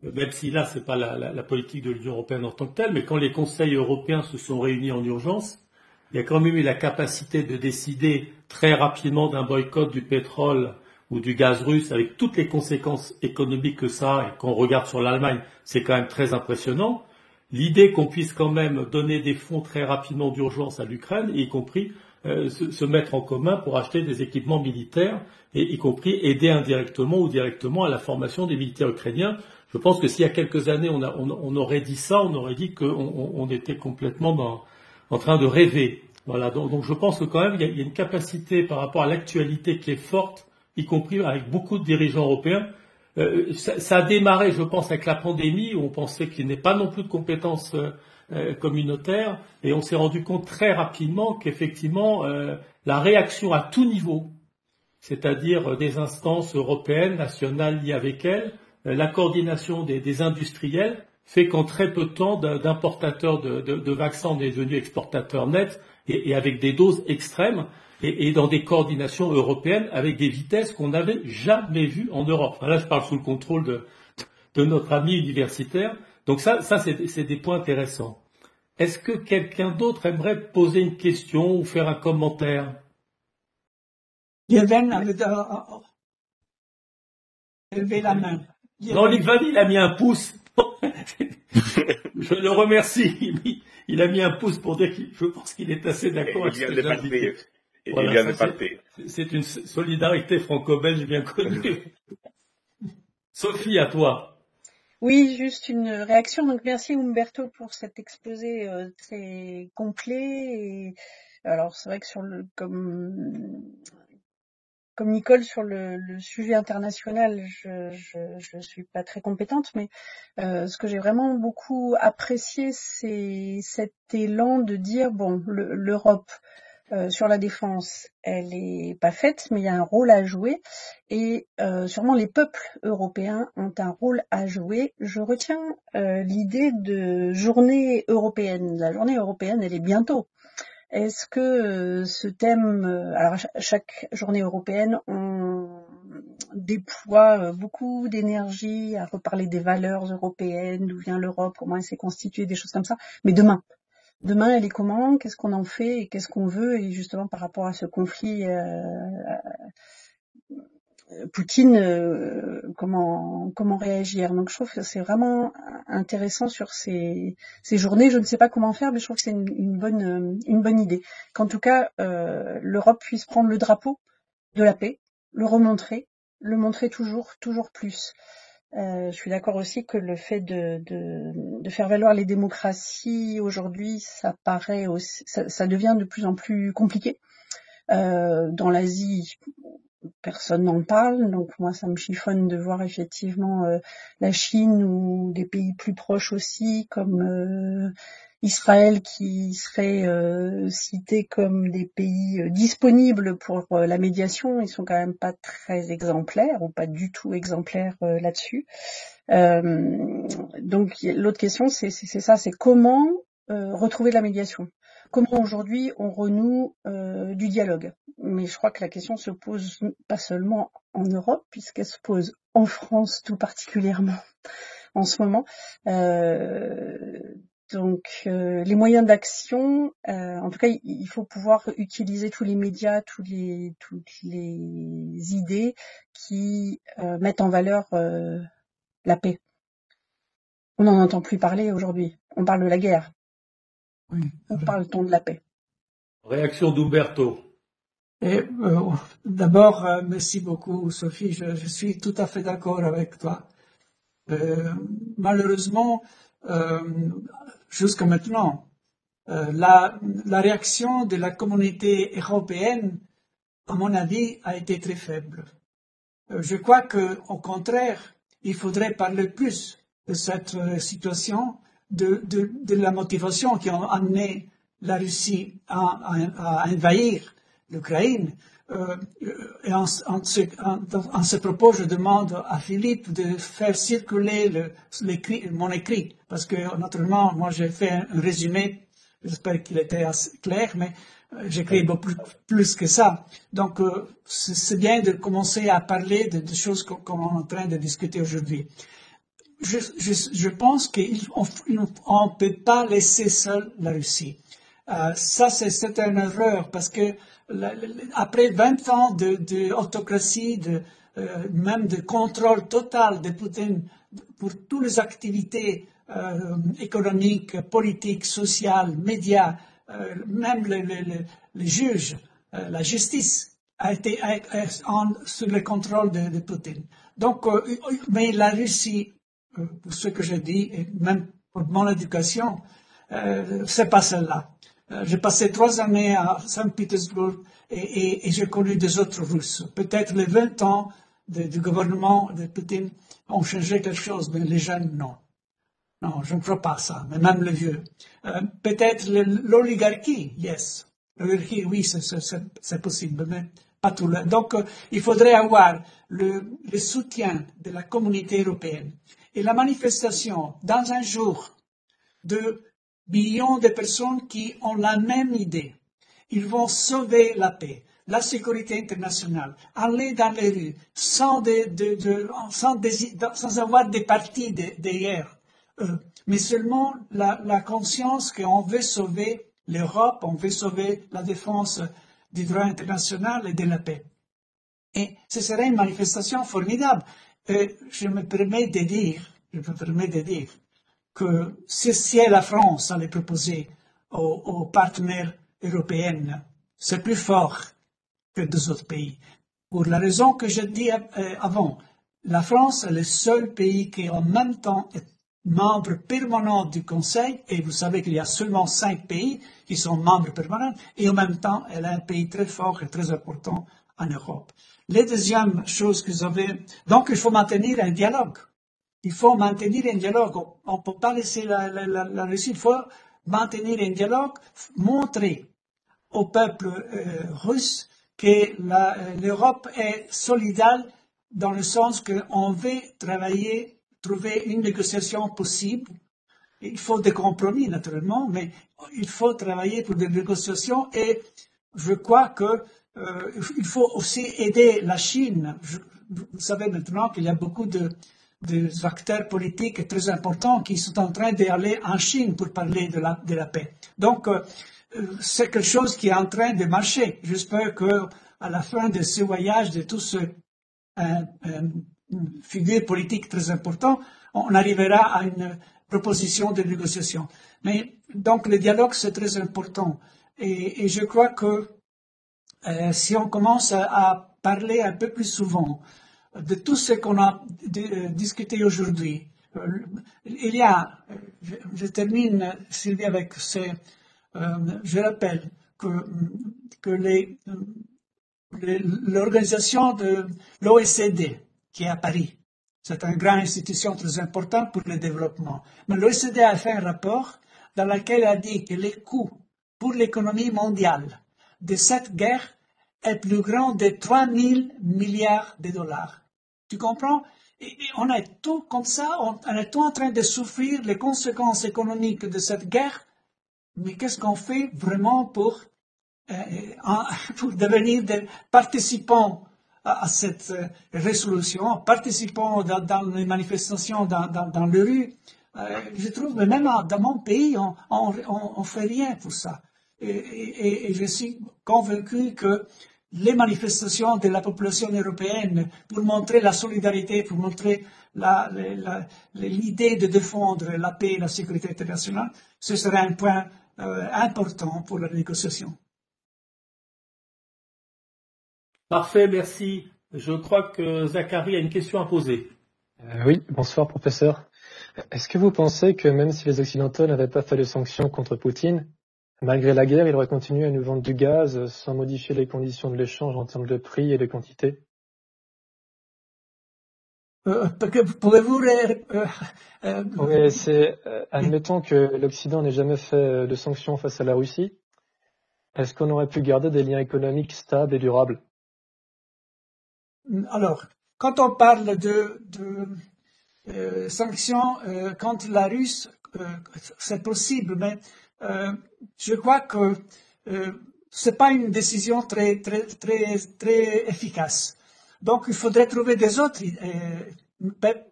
S1: même si là c'est pas la politique de l'Union européenne en tant que telle, mais quand les conseils européens se sont réunis en urgence, il y a quand même eu la capacité de décider très rapidement d'un boycott du pétrole ou du gaz russe avec toutes les conséquences économiques que ça a, et quand on regarde sur l'Allemagne, c'est quand même très impressionnant. L'idée qu'on puisse quand même donner des fonds très rapidement d'urgence à l'Ukraine, y compris se mettre en commun pour acheter des équipements militaires, et y compris aider indirectement ou directement à la formation des militaires ukrainiens. Je pense que s'il y a quelques années on aurait dit ça, on aurait dit qu'on était complètement en train de rêver. Voilà, donc je pense que quand même il y a une capacité par rapport à l'actualité qui est forte, y compris avec beaucoup de dirigeants européens. Ça a démarré, je pense, avec la pandémie, où on pensait qu'il n'y ait pas non plus de compétences communautaires, et on s'est rendu compte très rapidement qu'effectivement, la réaction à tout niveau, c'est-à-dire des instances européennes, nationales liées avec elles, la coordination des industriels, fait qu'en très peu de temps, d'importateurs de vaccins, on est devenu exportateurs nets, et avec des doses extrêmes, et dans des coordinations européennes avec des vitesses qu'on n'avait jamais vues en Europe. Enfin, là, je parle sous le contrôle de notre ami universitaire. Donc ça c'est des points intéressants. Est-ce que quelqu'un d'autre aimerait poser une question ou faire un commentaire?
S2: Yevhen avait levé la main.
S1: Non, Livani, il a mis un pouce. Je le remercie. Il a mis un pouce pour dire que je pense qu'il est assez d'accord avec ce que j'ai dit. Voilà, c'est une solidarité franco-belge bien connue. Sophie, à toi.
S5: Oui, juste une réaction. Donc merci Umberto pour cet exposé très complet. Alors c'est vrai que comme Nicole sur le sujet international, je suis pas très compétente, mais ce que j'ai vraiment beaucoup apprécié, c'est cet élan de dire bon, l'Europe sur la défense, elle est pas faite, mais il y a un rôle à jouer, et sûrement les peuples européens ont un rôle à jouer. Je retiens l'idée de journée européenne. La journée européenne, elle est bientôt. Est-ce que ce thème, alors chaque journée européenne, on déploie beaucoup d'énergie à reparler des valeurs européennes, d'où vient l'Europe, comment elle s'est constituée, des choses comme ça. Mais demain, elle est comment? Qu'est-ce qu'on en fait et qu'est-ce qu'on veut? Et justement, par rapport à ce conflit, Poutine, comment réagir? Donc, je trouve que c'est vraiment intéressant sur ces journées. Je ne sais pas comment faire, mais je trouve que c'est une bonne idée. Qu'en tout cas, l'Europe puisse prendre le drapeau de la paix, le montrer toujours plus. Je suis d'accord aussi que le fait de faire valoir les démocraties aujourd'hui, ça paraît aussi, ça devient de plus en plus compliqué. Dans l'Asie, personne n'en parle, donc moi ça me chiffonne de voir effectivement la Chine ou des pays plus proches aussi, comme Israël, qui serait cité comme des pays disponibles pour la médiation. Ils sont quand même pas très exemplaires, ou pas du tout exemplaires là-dessus. Donc l'autre question, c'est ça, c'est comment retrouver de la médiation. Comment aujourd'hui on renoue du dialogue. Mais je crois que la question se pose pas seulement en Europe, puisqu'elle se pose en France tout particulièrement en ce moment. Donc les moyens d'action, en tout cas, il faut pouvoir utiliser tous les médias, toutes les idées qui mettent en valeur la paix. On n'en entend plus parler aujourd'hui. On parle de la guerre. Oui. On parle-t-on de la paix?
S1: Réaction d'Umberto.
S2: D'abord, merci beaucoup, Sophie. Je suis tout à fait d'accord avec toi. Malheureusement, jusqu'à maintenant, la réaction de la communauté européenne, à mon avis, a été très faible. Je crois qu'au contraire, il faudrait parler plus de cette situation, de la motivation qui a amené la Russie à envahir l'Ukraine. Et en ce propos, je demande à Philippe de faire circuler mon écrit, parce que naturellement, moi j'ai fait un résumé, j'espère qu'il était assez clair, mais j'écris beaucoup plus que ça. Donc, c'est bien de commencer à parler de choses qu'on est en train de discuter aujourd'hui. Je pense qu'on ne peut pas laisser seule la Russie. Ça, c'est une erreur, parce que après 20 ans d'autocratie, même de contrôle total de Poutine pour toutes les activités économiques, politiques, sociales, médias, même les juges, la justice a été sous le contrôle de Poutine. Donc, mais la Russie, pour ce que je dis, et même pour mon éducation, c'est pas celle-là. J'ai passé 3 années à Saint-Pétersbourg et j'ai connu des autres Russes. Peut-être les 20 ans du gouvernement de Poutine ont changé quelque chose, mais les jeunes, non. Non, je ne crois pas ça, mais même les vieux. Peut-être l'oligarchie, yes. L'oligarchie, oui, c'est possible, mais pas tout le. Donc, il faudrait avoir le soutien de la communauté européenne. Et la manifestation, dans un jour, de millions de personnes qui ont la même idée. Ils vont sauver la paix, la sécurité internationale, aller dans les rues, sans avoir des partis derrière eux, mais seulement la conscience qu'on veut sauver l'Europe, on veut sauver la défense du droit international et de la paix. Et ce serait une manifestation formidable. Je me permets de dire que si la France allait proposer aux partenaires européens, c'est plus fort que des autres pays. Pour la raison que je dis avant, la France est le seul pays qui en même temps est membre permanent du Conseil, et vous savez qu'il y a seulement 5 pays qui sont membres permanents, et en même temps, elle est un pays très fort et très important en Europe. La deuxième chose que vous avez, donc il faut maintenir un dialogue. Il faut maintenir un dialogue. On ne peut pas laisser la Russie. Il faut maintenir un dialogue, montrer au peuple russe que l'Europe est solidaire dans le sens qu'on veut trouver une négociation possible. Il faut des compromis, naturellement, mais il faut travailler pour des négociations et je crois qu'il faut aussi aider la Chine. Vous savez maintenant qu'il y a beaucoup des acteurs politiques très importants qui sont en train d'aller en Chine pour parler de la paix. Donc, c'est quelque chose qui est en train de marcher. J'espère qu'à la fin de ce voyage, de tous ces figures politiques très importantes, on arrivera à une proposition de négociation. Mais donc, le dialogue, c'est très important. Et je crois que si on commence à parler un peu plus souvent de tout ce qu'on a discuté aujourd'hui, il y a, je termine, Sylvie, avec je rappelle que l'organisation de l'OECD, qui est à Paris, c'est une grande institution très importante pour le développement. Mais l'OECD a fait un rapport dans lequel il a dit que les coûts pour l'économie mondiale de cette guerre est plus grand de 3 000 milliards de dollars. Tu comprends? Et on est tout comme ça, on est tout en train de souffrir les conséquences économiques de cette guerre. Mais qu'est-ce qu'on fait vraiment pour devenir des participants à cette résolution, participants dans les manifestations dans les rues? Je trouve, mais même dans mon pays, on fait rien pour ça. Et je suis convaincu que les manifestations de la population européenne pour montrer la solidarité, pour montrer l'idée de défendre la paix et la sécurité internationale, ce serait un point important pour la négociation.
S1: Parfait, merci. Je crois que Zachary a une question à poser.
S6: Oui, bonsoir professeur. Est-ce que vous pensez que même si les Occidentaux n'avaient pas fait de sanctions contre Poutine, malgré la guerre, ils auraient continué à nous vendre du gaz sans modifier les conditions de l'échange en termes de prix et de quantité?
S2: Pouvez-vous
S6: Oui, admettons que l'Occident n'ait jamais fait de sanctions face à la Russie. Est-ce qu'on aurait pu garder des liens économiques stables et durables?
S2: Alors, quand on parle de sanctions contre la Russie, c'est possible, mais je crois que c'est pas une décision très efficace. Donc, il faudrait trouver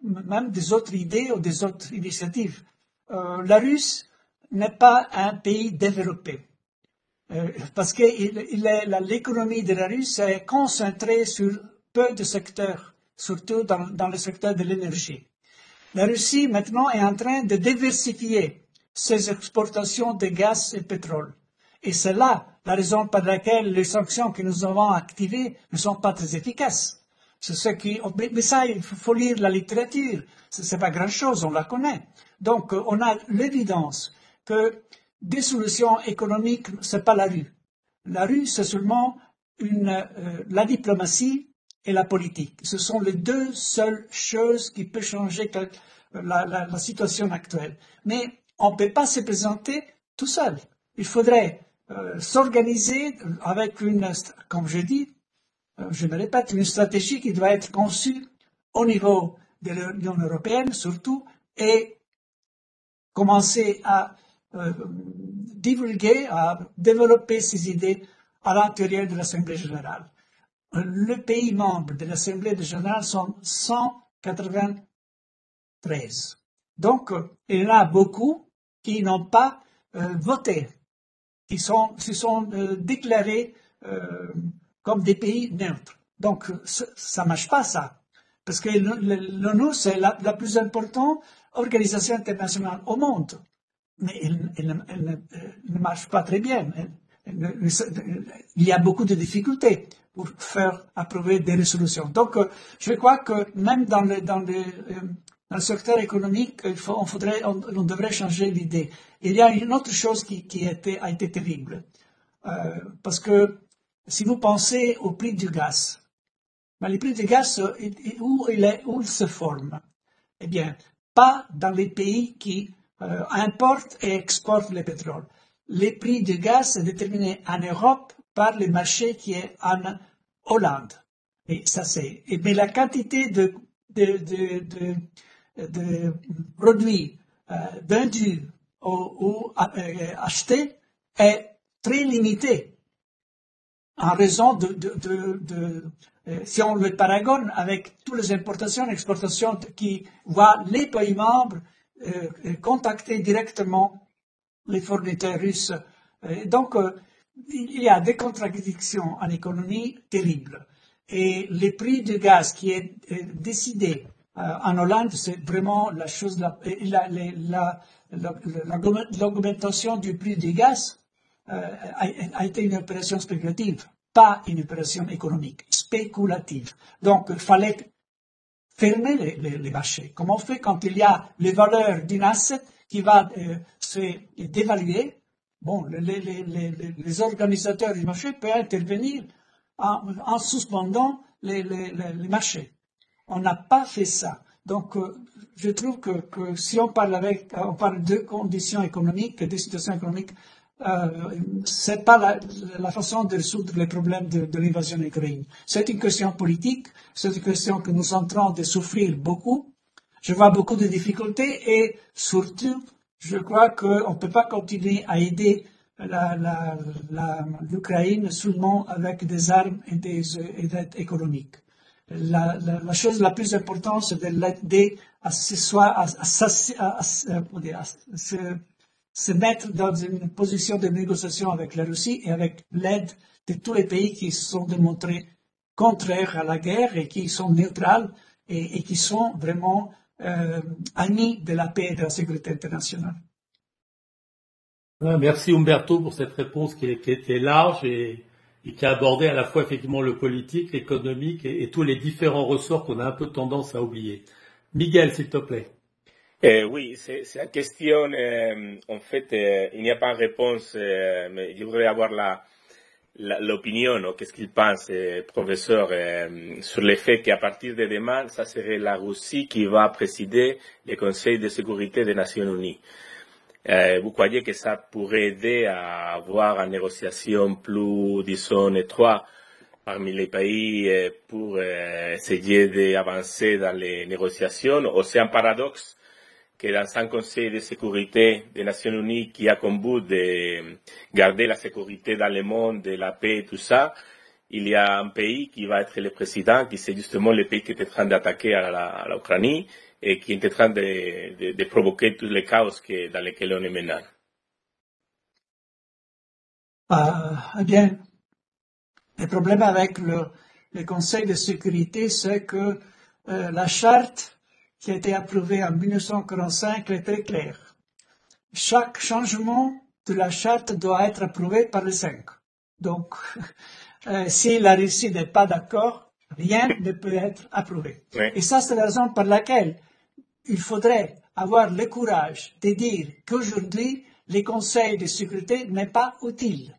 S2: même des autres idées ou des autres initiatives. La Russie n'est pas un pays développé. Parce que l'économie de la Russie est concentrée sur peu de secteurs, surtout dans le secteur de l'énergie. La Russie, maintenant, est en train de diversifier ses exportations de gaz et pétrole. Et c'est là la raison pour laquelle les sanctions que nous avons activées ne sont pas très efficaces. Mais ça, il faut lire la littérature. C'est pas grand-chose, on la connaît. Donc, on a l'évidence que des solutions économiques, c'est pas la rue. La rue, c'est seulement la diplomatie et la politique. Ce sont les deux seules choses qui peuvent changer la situation actuelle. Mais on ne peut pas se présenter tout seul. Il faudrait s'organiser avec comme je dis, je me répète, une stratégie qui doit être conçue au niveau de l'Union européenne surtout et commencer à divulguer, à développer ces idées à l'intérieur de l'Assemblée générale. Les pays membres de l'Assemblée générale sont 193. Donc, il y en a beaucoup qui n'ont pas voté, qui se sont déclarés comme des pays neutres. Donc, ça ne marche pas, ça. Parce que l'ONU, c'est la plus importante organisation internationale au monde. Mais elle ne marche pas très bien. Il y a beaucoup de difficultés pour faire approuver des résolutions. Donc, je crois que même dans le secteur économique, on devrait changer l'idée. Il y a une autre chose qui a été terrible. Parce que si vous pensez au prix du gaz, le prix du gaz, où il se forme? Eh bien, pas dans les pays qui importent et exportent le pétrole. Le prix du gaz est déterminé en Europe par le marché qui est en Hollande. Et ça mais la quantité de produits vendus ou achetés est très limitée en raison si on le paragone avec toutes les importations et exportations qui voient les pays membres contacter directement les fournisseurs russes. Donc, il y a des contradictions en économie terribles. Et le prix du gaz qui est décidé en Hollande, c'est vraiment la chose, l'augmentation du prix du gaz a été une opération spéculative, pas une opération économique, spéculative. Donc, il fallait fermer les marchés. Comme on fait quand il y a les valeurs d'une asset qui va se dévaluer? Bon, les organisateurs du marché peuvent intervenir en suspendant les marchés. On n'a pas fait ça. Donc, je trouve que si on parle de conditions économiques, de situations économiques, c'est pas la façon de résoudre les problèmes de l'invasion de l'Ukraine. C'est une question politique, c'est une question que nous sommes en train de souffrir beaucoup. Je vois beaucoup de difficultés et surtout, je crois qu'on ne peut pas continuer à aider l'Ukraine seulement avec des armes et des aides économiques. La chose la plus importante, c'est de l'aider à se mettre dans une position de négociation avec la Russie et avec l'aide de tous les pays qui se sont démontrés contraires à la guerre et qui sont neutrales et qui sont vraiment amis de la paix et de la sécurité internationale.
S1: Merci Umberto pour cette réponse qui était large et et qui a abordé à la fois effectivement le politique, l'économique et tous les différents ressorts qu'on a un peu tendance à oublier. Miguel, s'il te plaît.
S4: Oui, c'est la question. En fait, il n'y a pas de réponse, mais je voudrais avoir l'opinion, qu'est-ce qu'il pense, professeur, sur le fait qu'à partir de demain, ça serait la Russie qui va présider le Conseil de sécurité des Nations Unies. Vous croyez que ça pourrait aider à avoir une négociation plus, disons, étroite parmi les pays pour essayer d'avancer dans les négociations, ou c'est un paradoxe que dans un Conseil de sécurité des Nations Unies qui a comme but de garder la sécurité dans le monde, la paix et tout ça, il y a un pays qui va être le président, qui c'est justement le pays qui est en train d'attaquer à l'Ukraine et qui est en train de provoquer tous les chaos dans lesquels on est maintenant.
S2: Eh bien, le problème avec le Conseil de sécurité, c'est que la charte qui a été approuvée en 1945 est très claire. Chaque changement de la charte doit être approuvé par les 5. Donc, si la Russie n'est pas d'accord, rien ne peut être approuvé.
S4: Oui.
S2: Et ça, c'est la raison par laquelle il faudrait avoir le courage de dire qu'aujourd'hui, les conseils de sécurité n'est pas utile.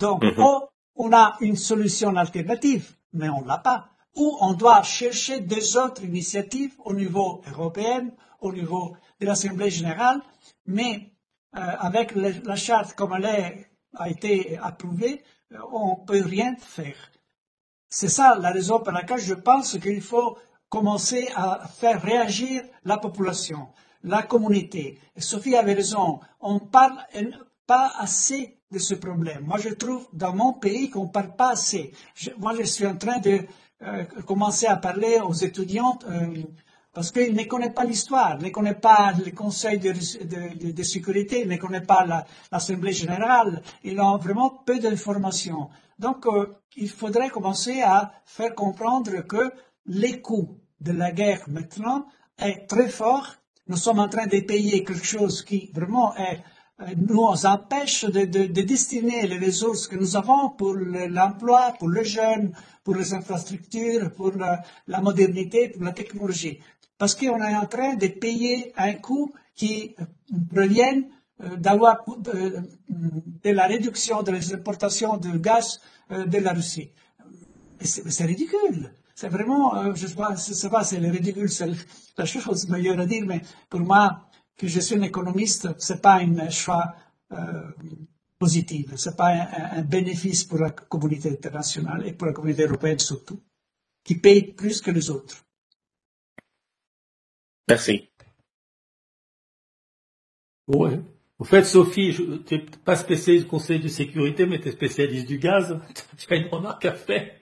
S2: Donc, ou on a une solution alternative, mais on l'a pas. Ou on doit chercher des autres initiatives au niveau européen, au niveau de l'Assemblée générale, mais avec la charte comme elle a été approuvée, on peut rien faire. C'est ça la raison pour laquelle je pense qu'il faut commencer à faire réagir la population, la communauté. Et Sophie avait raison, on parle pas assez de ce problème. Moi, je trouve dans mon pays qu'on parle pas assez. Moi, je suis en train de commencer à parler aux étudiants parce qu'ils ne connaissent pas l'histoire, ne connaissent pas le Conseil de sécurité, ne connaissent pas l'Assemblée générale. Ils ont vraiment peu d'informations. Donc, il faudrait commencer à faire comprendre que les coûts de la guerre maintenant est très fort. Nous sommes en train de payer quelque chose qui vraiment nous empêche de destiner les ressources que nous avons pour l'emploi, pour les jeunes, pour les infrastructures, pour la modernité, pour la technologie. Parce qu'on est en train de payer un coût qui provient d'avoir de la réduction des importations de gaz de la Russie. C'est ridicule. C'est vraiment, je sais pas, c'est ridicule, c'est la chose meilleure à dire, mais pour moi, que je suis un économiste, c'est pas un choix positif, c'est pas un bénéfice pour la communauté internationale et pour la communauté européenne surtout, qui paye plus que les autres.
S4: Merci.
S1: Ouais. Au fait, Sophie, tu n'es pas spécialiste du Conseil de sécurité, mais tu es spécialiste du gaz. Tu as une remarque à faire.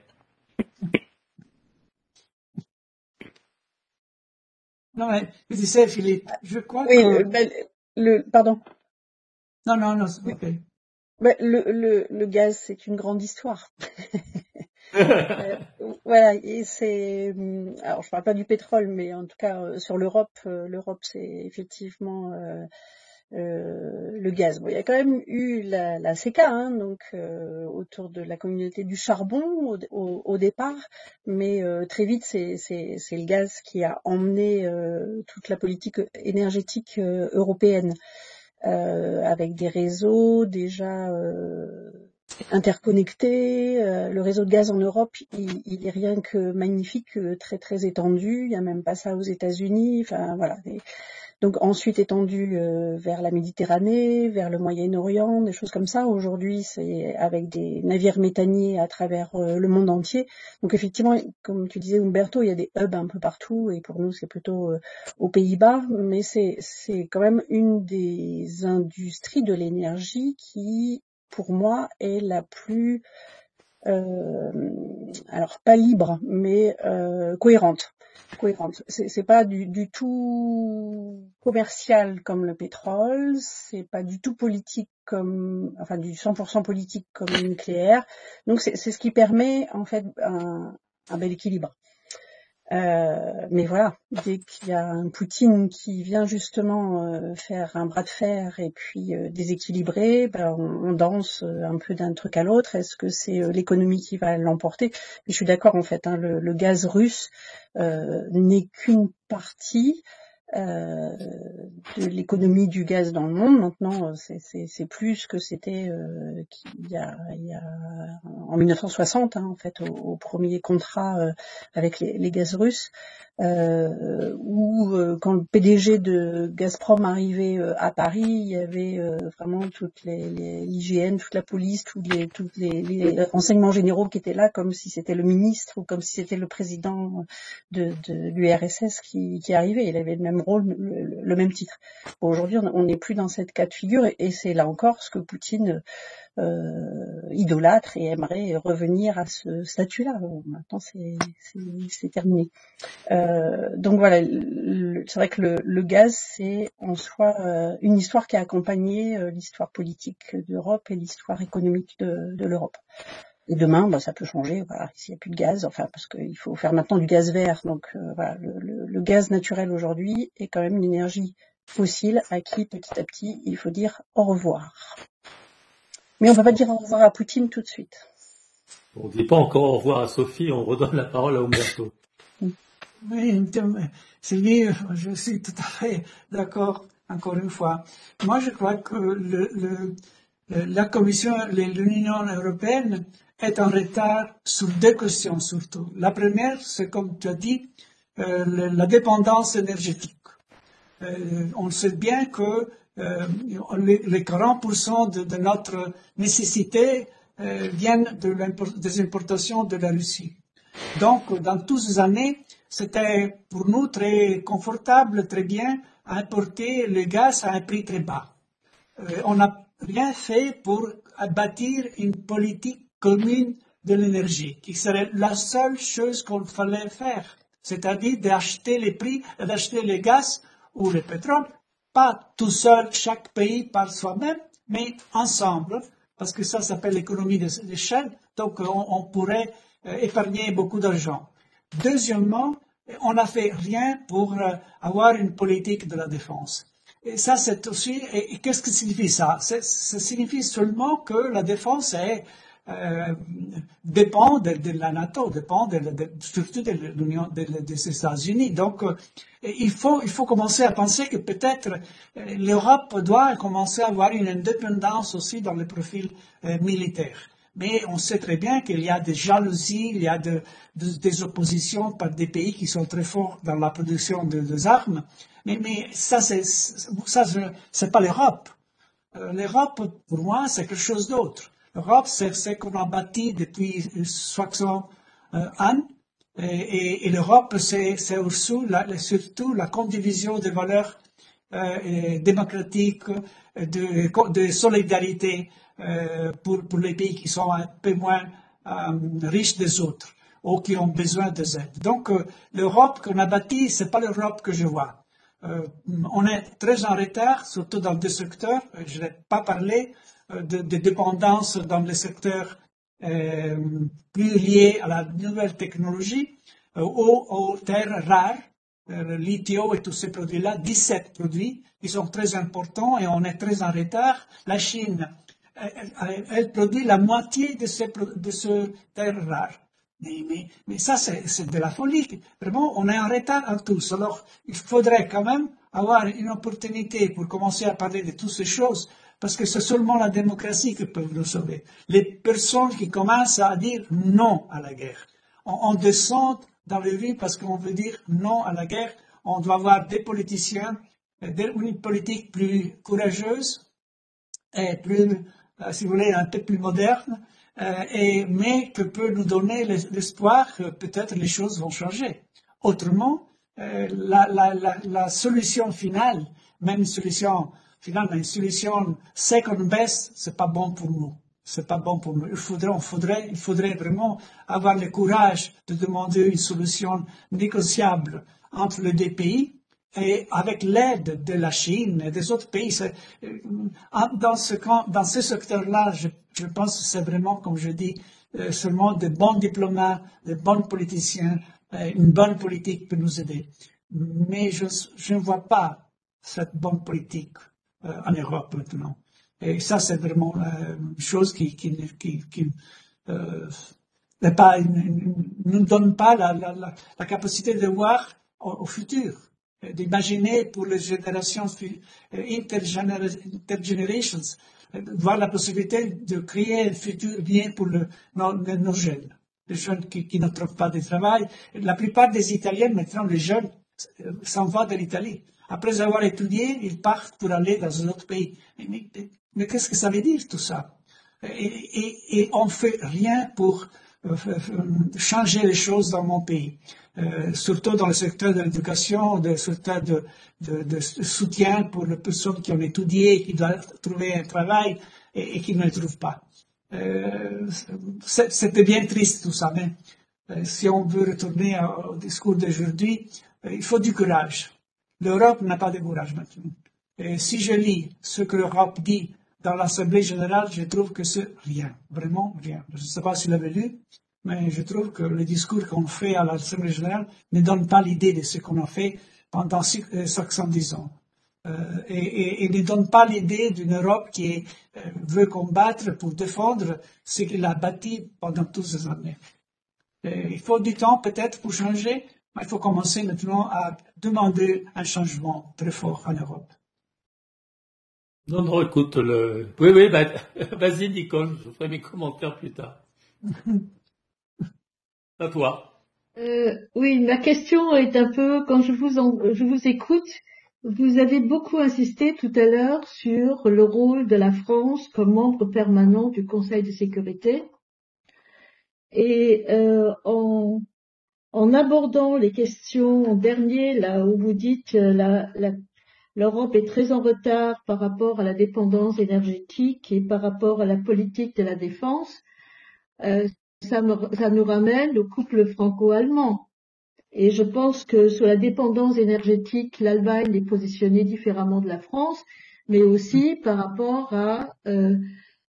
S2: Non, mais je disais, Philippe, je crois
S5: Oui,
S2: que...
S5: pardon.
S2: Non, c'est ok.
S5: Le gaz, c'est une grande histoire. Voilà, et alors je parle pas du pétrole, mais en tout cas sur l'Europe, c'est effectivement le gaz. Bon, il y a quand même eu la CECA, donc autour de la communauté du charbon au départ, mais très vite c'est le gaz qui a emmené toute la politique énergétique européenne, avec des réseaux déjà interconnectés. Le réseau de gaz en Europe, il est rien que magnifique, très très étendu. Il y a même pas ça aux États-Unis. Enfin voilà. Donc ensuite étendu vers la Méditerranée, vers le Moyen-Orient, des choses comme ça. Aujourd'hui, c'est avec des navires méthaniers à travers le monde entier. Donc effectivement, comme tu disais Umberto, il y a des hubs un peu partout, et pour nous c'est plutôt aux Pays-Bas, mais c'est quand même une des industries de l'énergie qui, pour moi, est la plus alors pas libre, mais cohérente. C'est pas du tout commercial comme le pétrole, c'est pas du tout politique du 100% politique comme le nucléaire. Donc c'est ce qui permet en fait un bel équilibre. Mais voilà, dès qu'il y a un Poutine qui vient justement faire un bras de fer et puis déséquilibrer, on danse un peu d'un truc à l'autre. Est-ce que c'est l'économie qui va l'emporter? Mais je suis d'accord en fait, hein, le gaz russe n'est qu'une partie de l'économie du gaz dans le monde. Maintenant, c'est plus que c'était en 1960, hein, en fait, au premier contrat avec les gaz russes, où quand le PDG de Gazprom arrivait à Paris, il y avait vraiment toute l'hygiène, toute la police, tous les renseignements généraux qui étaient là, comme si c'était le ministre ou comme si c'était le président de l'URSS qui arrivait. Il avait le même rôle, le même titre. Bon, aujourd'hui, on n'est plus dans cette cas de figure, et c'est là encore ce que Poutine idolâtre et aimerait revenir à ce statut-là. Bon, maintenant, c'est terminé. Donc voilà, c'est vrai que le gaz, c'est en soi une histoire qui a accompagné l'histoire politique d'Europe et l'histoire économique de l'Europe. Et demain, ça peut changer, voilà, s'il n'y a plus de gaz, enfin, parce qu'il faut faire maintenant du gaz vert. Donc voilà, le gaz naturel aujourd'hui est quand même une énergie fossile à qui, petit à petit, il faut dire au revoir. Mais on ne peut pas dire au revoir à Poutine tout de suite.
S1: On ne dit pas encore au revoir à Sophie, on redonne la parole à Umberto.
S2: Oui, Sylvie, je suis tout à fait d'accord, encore une fois. Moi, je crois que la Commission, l'Union européenne est en retard sur deux questions surtout. La première, c'est comme tu as dit, la dépendance énergétique. On sait bien que les 40% de notre nécessité viennent des importations de la Russie. Donc, dans toutes ces années, c'était pour nous très confortable, très bien, à importer le gaz à un prix très bas. On n'a rien fait pour bâtir une politique commune de l'énergie, qui serait la seule chose qu'il fallait faire, c'est-à-dire d'acheter le gaz ou le pétrole, pas tout seul, chaque pays par soi-même, mais ensemble, parce que ça s'appelle l'économie d'échelle, donc on pourrait épargner beaucoup d'argent. Deuxièmement, on n'a fait rien pour avoir une politique de la défense. Et ça, c'est aussi, et qu'est-ce que signifie ça? Ça signifie seulement que la défense dépend de la NATO, dépend surtout de l'Union des États-Unis. Donc, il faut commencer à penser que peut-être l'Europe doit commencer à avoir une indépendance aussi dans le profil militaire. Mais on sait très bien qu'il y a des jalousies, il y a des oppositions par des pays qui sont très forts dans la production des armes. Mais ça, c'est pas l'Europe. L'Europe, pour moi, c'est quelque chose d'autre. L'Europe, c'est ce qu'on a bâti depuis 60 ans. Et l'Europe, c'est surtout la condivision des valeurs démocratiques, de solidarité pour les pays qui sont un peu moins riches des autres ou qui ont besoin des aides. Donc, l'Europe qu'on a bâtie, c'est pas l'Europe que je vois. On est très en retard, surtout dans deux secteurs. Je n'ai pas parlé de dépendance dans les secteurs plus liés à la nouvelle technologie aux terres rares, le lithium et tous ces produits-là, 17 produits qui sont très importants et on est très en retard. La Chine, elle produit la moitié de ces terres rares. Mais ça, c'est de la folie. Vraiment, on est en retard en tous. Alors, il faudrait quand même avoir une opportunité pour commencer à parler de toutes ces choses, parce que c'est seulement la démocratie qui peut nous sauver. Les personnes qui commencent à dire non à la guerre. On descend dans les rues parce qu'on veut dire non à la guerre. On doit avoir des politiciens, une politique plus courageuse et plus, si vous voulez, un peu plus moderne. Mais que peut nous donner l'espoir que peut-être les choses vont changer. Autrement, la solution finale, même une solution finale, mais une solution second best, c'est pas bon pour nous. C'est pas bon pour nous. Il faudrait vraiment avoir le courage de demander une solution négociable entre les deux pays. Et avec l'aide de la Chine et des autres pays, dans ce secteur-là, je pense que c'est vraiment, comme je dis, seulement de bons diplomates, de bons politiciens, une bonne politique peut nous aider. Mais je ne vois pas cette bonne politique en Europe maintenant. Et ça, c'est vraiment une chose qui nous donne pas la capacité de voir au futur, d'imaginer pour les générations intergenerations, voir la possibilité de créer un futur bien pour nos jeunes. Les jeunes qui ne trouvent pas de travail. La plupart des Italiens, maintenant, les jeunes, s'en vont de l'Italie. Après avoir étudié, ils partent pour aller dans un autre pays. Mais qu'est-ce que ça veut dire tout ça? Et on ne fait rien pour changer les choses dans mon pays. Surtout dans le secteur de l'éducation, le secteur de soutien pour les personnes qui ont étudié, qui doivent trouver un travail et qui ne le trouvent pas. C'était bien triste tout ça, mais si on veut retourner au discours d'aujourd'hui, il faut du courage. L'Europe n'a pas de courage maintenant. Et si je lis ce que l'Europe dit dans l'Assemblée générale, je trouve que c'est rien, vraiment rien. Je ne sais pas si vous l'avez lu, mais je trouve que le discours qu'on fait à l'Assemblée générale ne donne pas l'idée de ce qu'on a fait pendant 510 ans. Et ne donne pas l'idée d'une Europe qui veut combattre pour défendre ce qu'il a bâti pendant toutes ces années. Il faut du temps peut-être pour changer, mais il faut commencer maintenant à demander un changement très fort en Europe.
S1: Non, écoute, oui, vas-y Nicole, je ferai mes commentaires plus tard. À toi.
S3: Oui, ma question est un peu, quand je vous écoute, vous avez beaucoup insisté tout à l'heure sur le rôle de la France comme membre permanent du Conseil de sécurité. Et en abordant les questions dernières, là où vous dites l'Europe est très en retard par rapport à la dépendance énergétique et par rapport à la politique de la défense, ça nous ramène au couple franco-allemand. Et je pense que sur la dépendance énergétique, l'Allemagne est positionnée différemment de la France, mais aussi par rapport à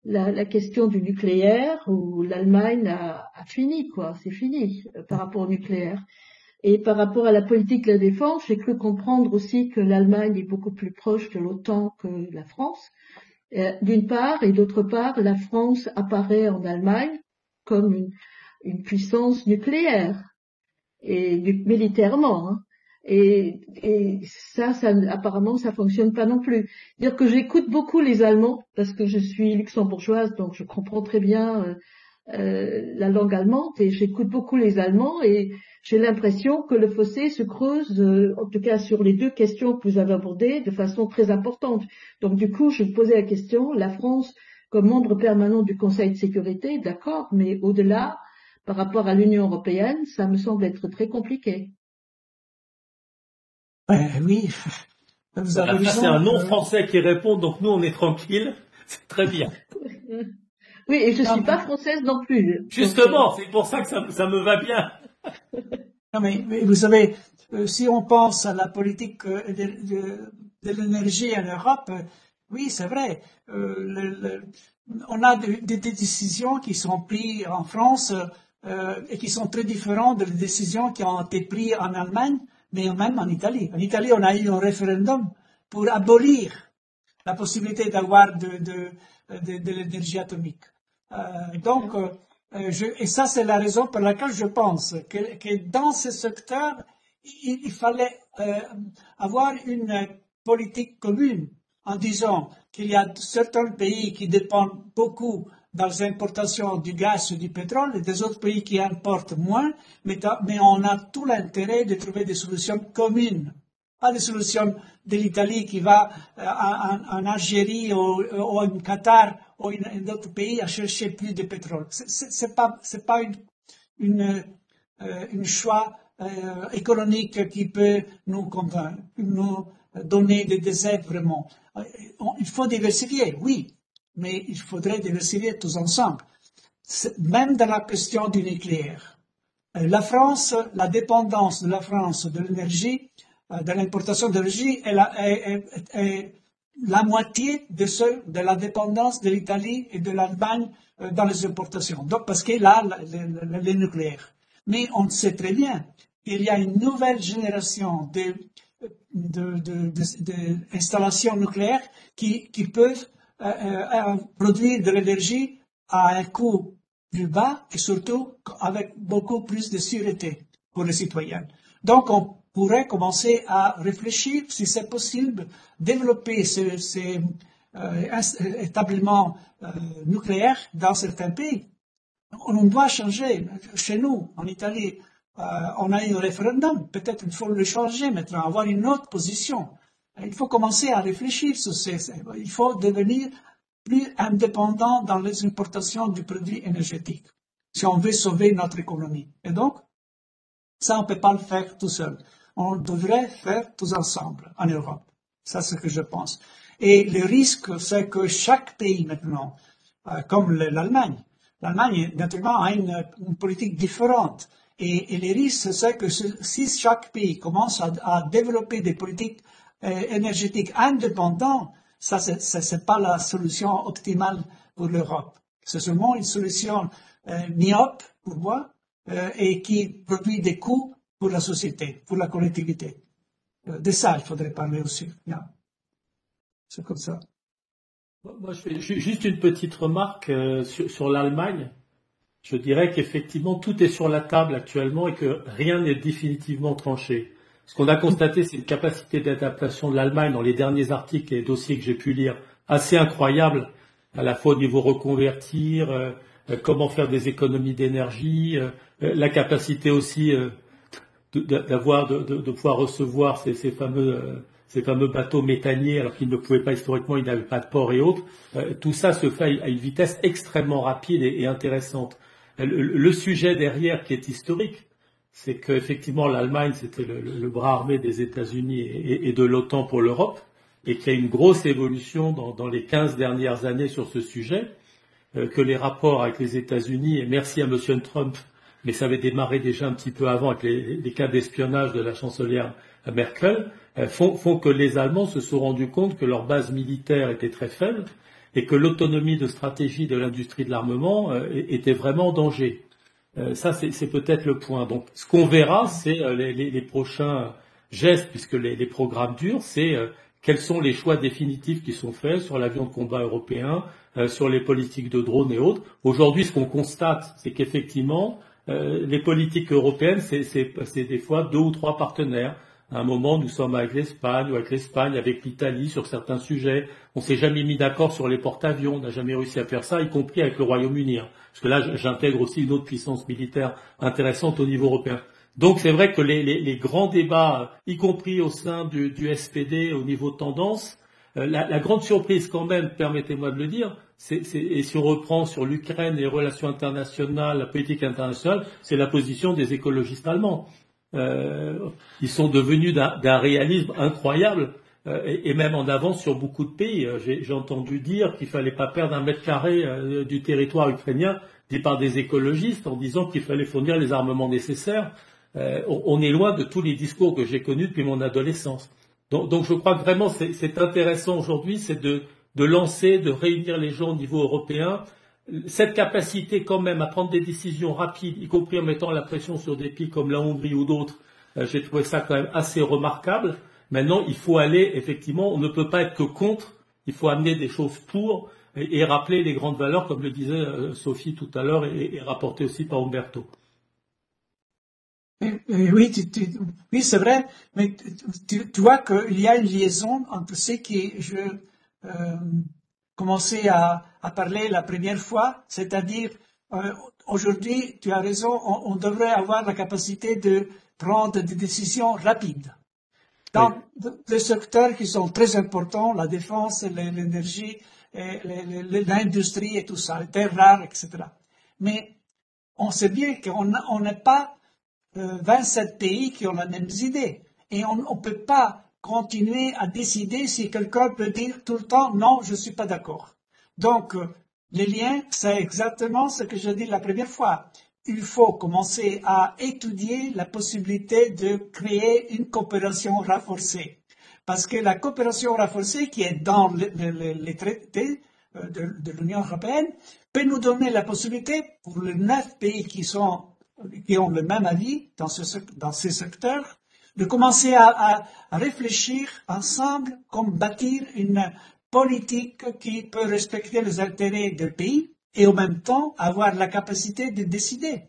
S3: la question du nucléaire, où l'Allemagne a fini, quoi, c'est fini par rapport au nucléaire. Et par rapport à la politique de la défense, j'ai cru comprendre aussi que l'Allemagne est beaucoup plus proche de l'OTAN que la France, d'une part, et d'autre part, la France apparaît en Allemagne comme une puissance nucléaire, et militairement, hein. Et ça apparemment ça fonctionne pas non plus. Dire que j'écoute beaucoup les Allemands parce que je suis luxembourgeoise, donc je comprends très bien la langue allemande, et j'écoute beaucoup les Allemands, et j'ai l'impression que le fossé se creuse, en tout cas sur les deux questions que vous avez abordées, de façon très importante. Donc du coup, je me posais la question, la France comme membre permanent du Conseil de sécurité, d'accord, mais au-delà, par rapport à l'Union européenne, ça me semble être très compliqué.
S2: Oui, vous avez raison.
S1: C'est un non-français qui répond, donc nous on est tranquille, c'est très bien.
S3: Oui, et je ne suis pas française non plus.
S1: Justement, c'est pour ça que ça me va bien.
S2: Non, mais vous savez, si on pense à la politique de l'énergie en Europe, oui, c'est vrai. On a des décisions qui sont prises en France et qui sont très différentes des décisions qui ont été prises en Allemagne, mais même en Italie. En Italie, on a eu un référendum pour abolir la possibilité d'avoir de l'énergie atomique. Et ça, c'est la raison pour laquelle je pense que dans ce secteur, il fallait avoir une politique commune en disant qu'il y a certains pays qui dépendent beaucoup dans les importations du gaz et du pétrole et des autres pays qui importent moins, mais on a tout l'intérêt de trouver des solutions communes. Pas des solutions de l'Italie qui va en Algérie ou en Qatar ou en d'autres pays à chercher plus de pétrole. C'est pas une choix économique qui peut nous convaincre, nous donner des aides vraiment. Il faut diversifier, oui, mais il faudrait diversifier tous ensemble. Même dans la question du nucléaire. La France, la dépendance de la France de l'énergie, de l'importation d'énergie est la moitié de la dépendance de l'Italie et de l'Allemagne dans les importations. Donc, parce qu'il a le nucléaire. Mais on sait très bien qu'il y a une nouvelle génération d'installations nucléaires qui peuvent produire de l'énergie à un coût plus bas et surtout avec beaucoup plus de sûreté pour les citoyens. Donc on pourrait commencer à réfléchir si c'est possible, développer ces établissements nucléaires dans certains pays. On doit changer. Chez nous, en Italie, on a eu un référendum. Peut-être il faut le changer maintenant, avoir une autre position. Il faut commencer à réfléchir sur il faut devenir plus indépendant dans les importations du produit énergétique si on veut sauver notre économie. Et donc, ça, on ne peut pas le faire tout seul. On devrait faire tous ensemble en Europe. Ça, c'est ce que je pense. Et le risque, c'est que chaque pays maintenant, comme l'Allemagne, naturellement, a une politique différente. Et les risques, c'est que si chaque pays commence à développer des politiques énergétiques indépendantes, ça, c'est pas la solution optimale pour l'Europe. C'est seulement une solution myope pour moi et qui produit des coûts pour la société, pour la collectivité. De ça, il faudrait parler aussi. Yeah. C'est comme ça.
S1: Moi, je fais juste une petite remarque sur l'Allemagne. Je dirais qu'effectivement, tout est sur la table actuellement et que rien n'est définitivement tranché. Ce qu'on a constaté, c'est une capacité d'adaptation de l'Allemagne dans les derniers articles et dossiers que j'ai pu lire, assez incroyable, à la fois au niveau reconvertir, comment faire des économies d'énergie, la capacité aussi de pouvoir recevoir ces fameux bateaux méthaniers alors qu'ils ne pouvaient pas historiquement, ils n'avaient pas de port et autres. Tout ça se fait à une vitesse extrêmement rapide et intéressante. Le sujet derrière qui est historique, c'est qu'effectivement l'Allemagne c'était le bras armé des États-Unis et de l'OTAN pour l'Europe et qu'il y a une grosse évolution dans les 15 dernières années sur ce sujet, que les rapports avec les États-Unis, et merci à M. Trump, mais ça avait démarré déjà un petit peu avant avec les cas d'espionnage de la chancelière Merkel, font que les Allemands se sont rendus compte que leur base militaire était très faible et que l'autonomie de stratégie de l'industrie de l'armement était vraiment en danger. Ça, c'est peut-être le point. Donc, ce qu'on verra, c'est les prochains gestes, puisque les programmes durent, c'est quels sont les choix définitifs qui sont faits sur l'avion de combat européen, sur les politiques de drones et autres. Aujourd'hui, ce qu'on constate, c'est qu'effectivement, les politiques européennes, c'est des fois 2 ou 3 partenaires. À un moment, nous sommes avec l'Espagne ou avec l'Espagne, avec l'Italie sur certains sujets. On s'est jamais mis d'accord sur les porte-avions. On n'a jamais réussi à faire ça, y compris avec le Royaume-Uni. Parce que là, j'intègre aussi une autre puissance militaire intéressante au niveau européen. Donc, c'est vrai que les grands débats, y compris au sein du SPD, au niveau de tendance, la grande surprise quand même, permettez-moi de le dire, et si on reprend sur l'Ukraine, les relations internationales, la politique internationale, c'est la position des écologistes allemands. Ils sont devenus d'un réalisme incroyable et même en avance sur beaucoup de pays. J'ai entendu dire qu'il fallait pas perdre 1 mètre carré du territoire ukrainien dit par des écologistes en disant qu'il fallait fournir les armements nécessaires. On est loin de tous les discours que j'ai connus depuis mon adolescence. Donc je crois que vraiment c'est intéressant aujourd'hui, c'est de lancer, de réunir les gens au niveau européen. Cette capacité quand même à prendre des décisions rapides, y compris en mettant la pression sur des pays comme la Hongrie ou d'autres, j'ai trouvé ça quand même assez remarquable. Maintenant, il faut aller, effectivement, on ne peut pas être que contre, il faut amener des choses pour et rappeler les grandes valeurs, comme le disait Sophie tout à l'heure, et rapporté aussi par Umberto.
S2: Oui, oui, c'est vrai, mais tu vois qu'il y a une liaison entre ce que je commençais à parler la première fois, c'est-à-dire aujourd'hui, tu as raison, on devrait avoir la capacité de prendre des décisions rapides dans des secteurs qui sont très importants, la défense, l'énergie, l'industrie et tout ça, les terres rares, etc. Mais on sait bien qu'on n'est pas 27 pays qui ont la même idée. Et on ne peut pas continuer à décider si quelqu'un peut dire tout le temps non, je ne suis pas d'accord. Donc, les liens, c'est exactement ce que je dis la première fois. Il faut commencer à étudier la possibilité de créer une coopération renforcée. Parce que la coopération renforcée qui est dans les traités de l'Union européenne peut nous donner la possibilité, pour les 9 pays qui sont qui ont le même avis dans ces secteurs, de commencer à réfléchir ensemble comment bâtir une politique qui peut respecter les intérêts du pays et en même temps avoir la capacité de décider.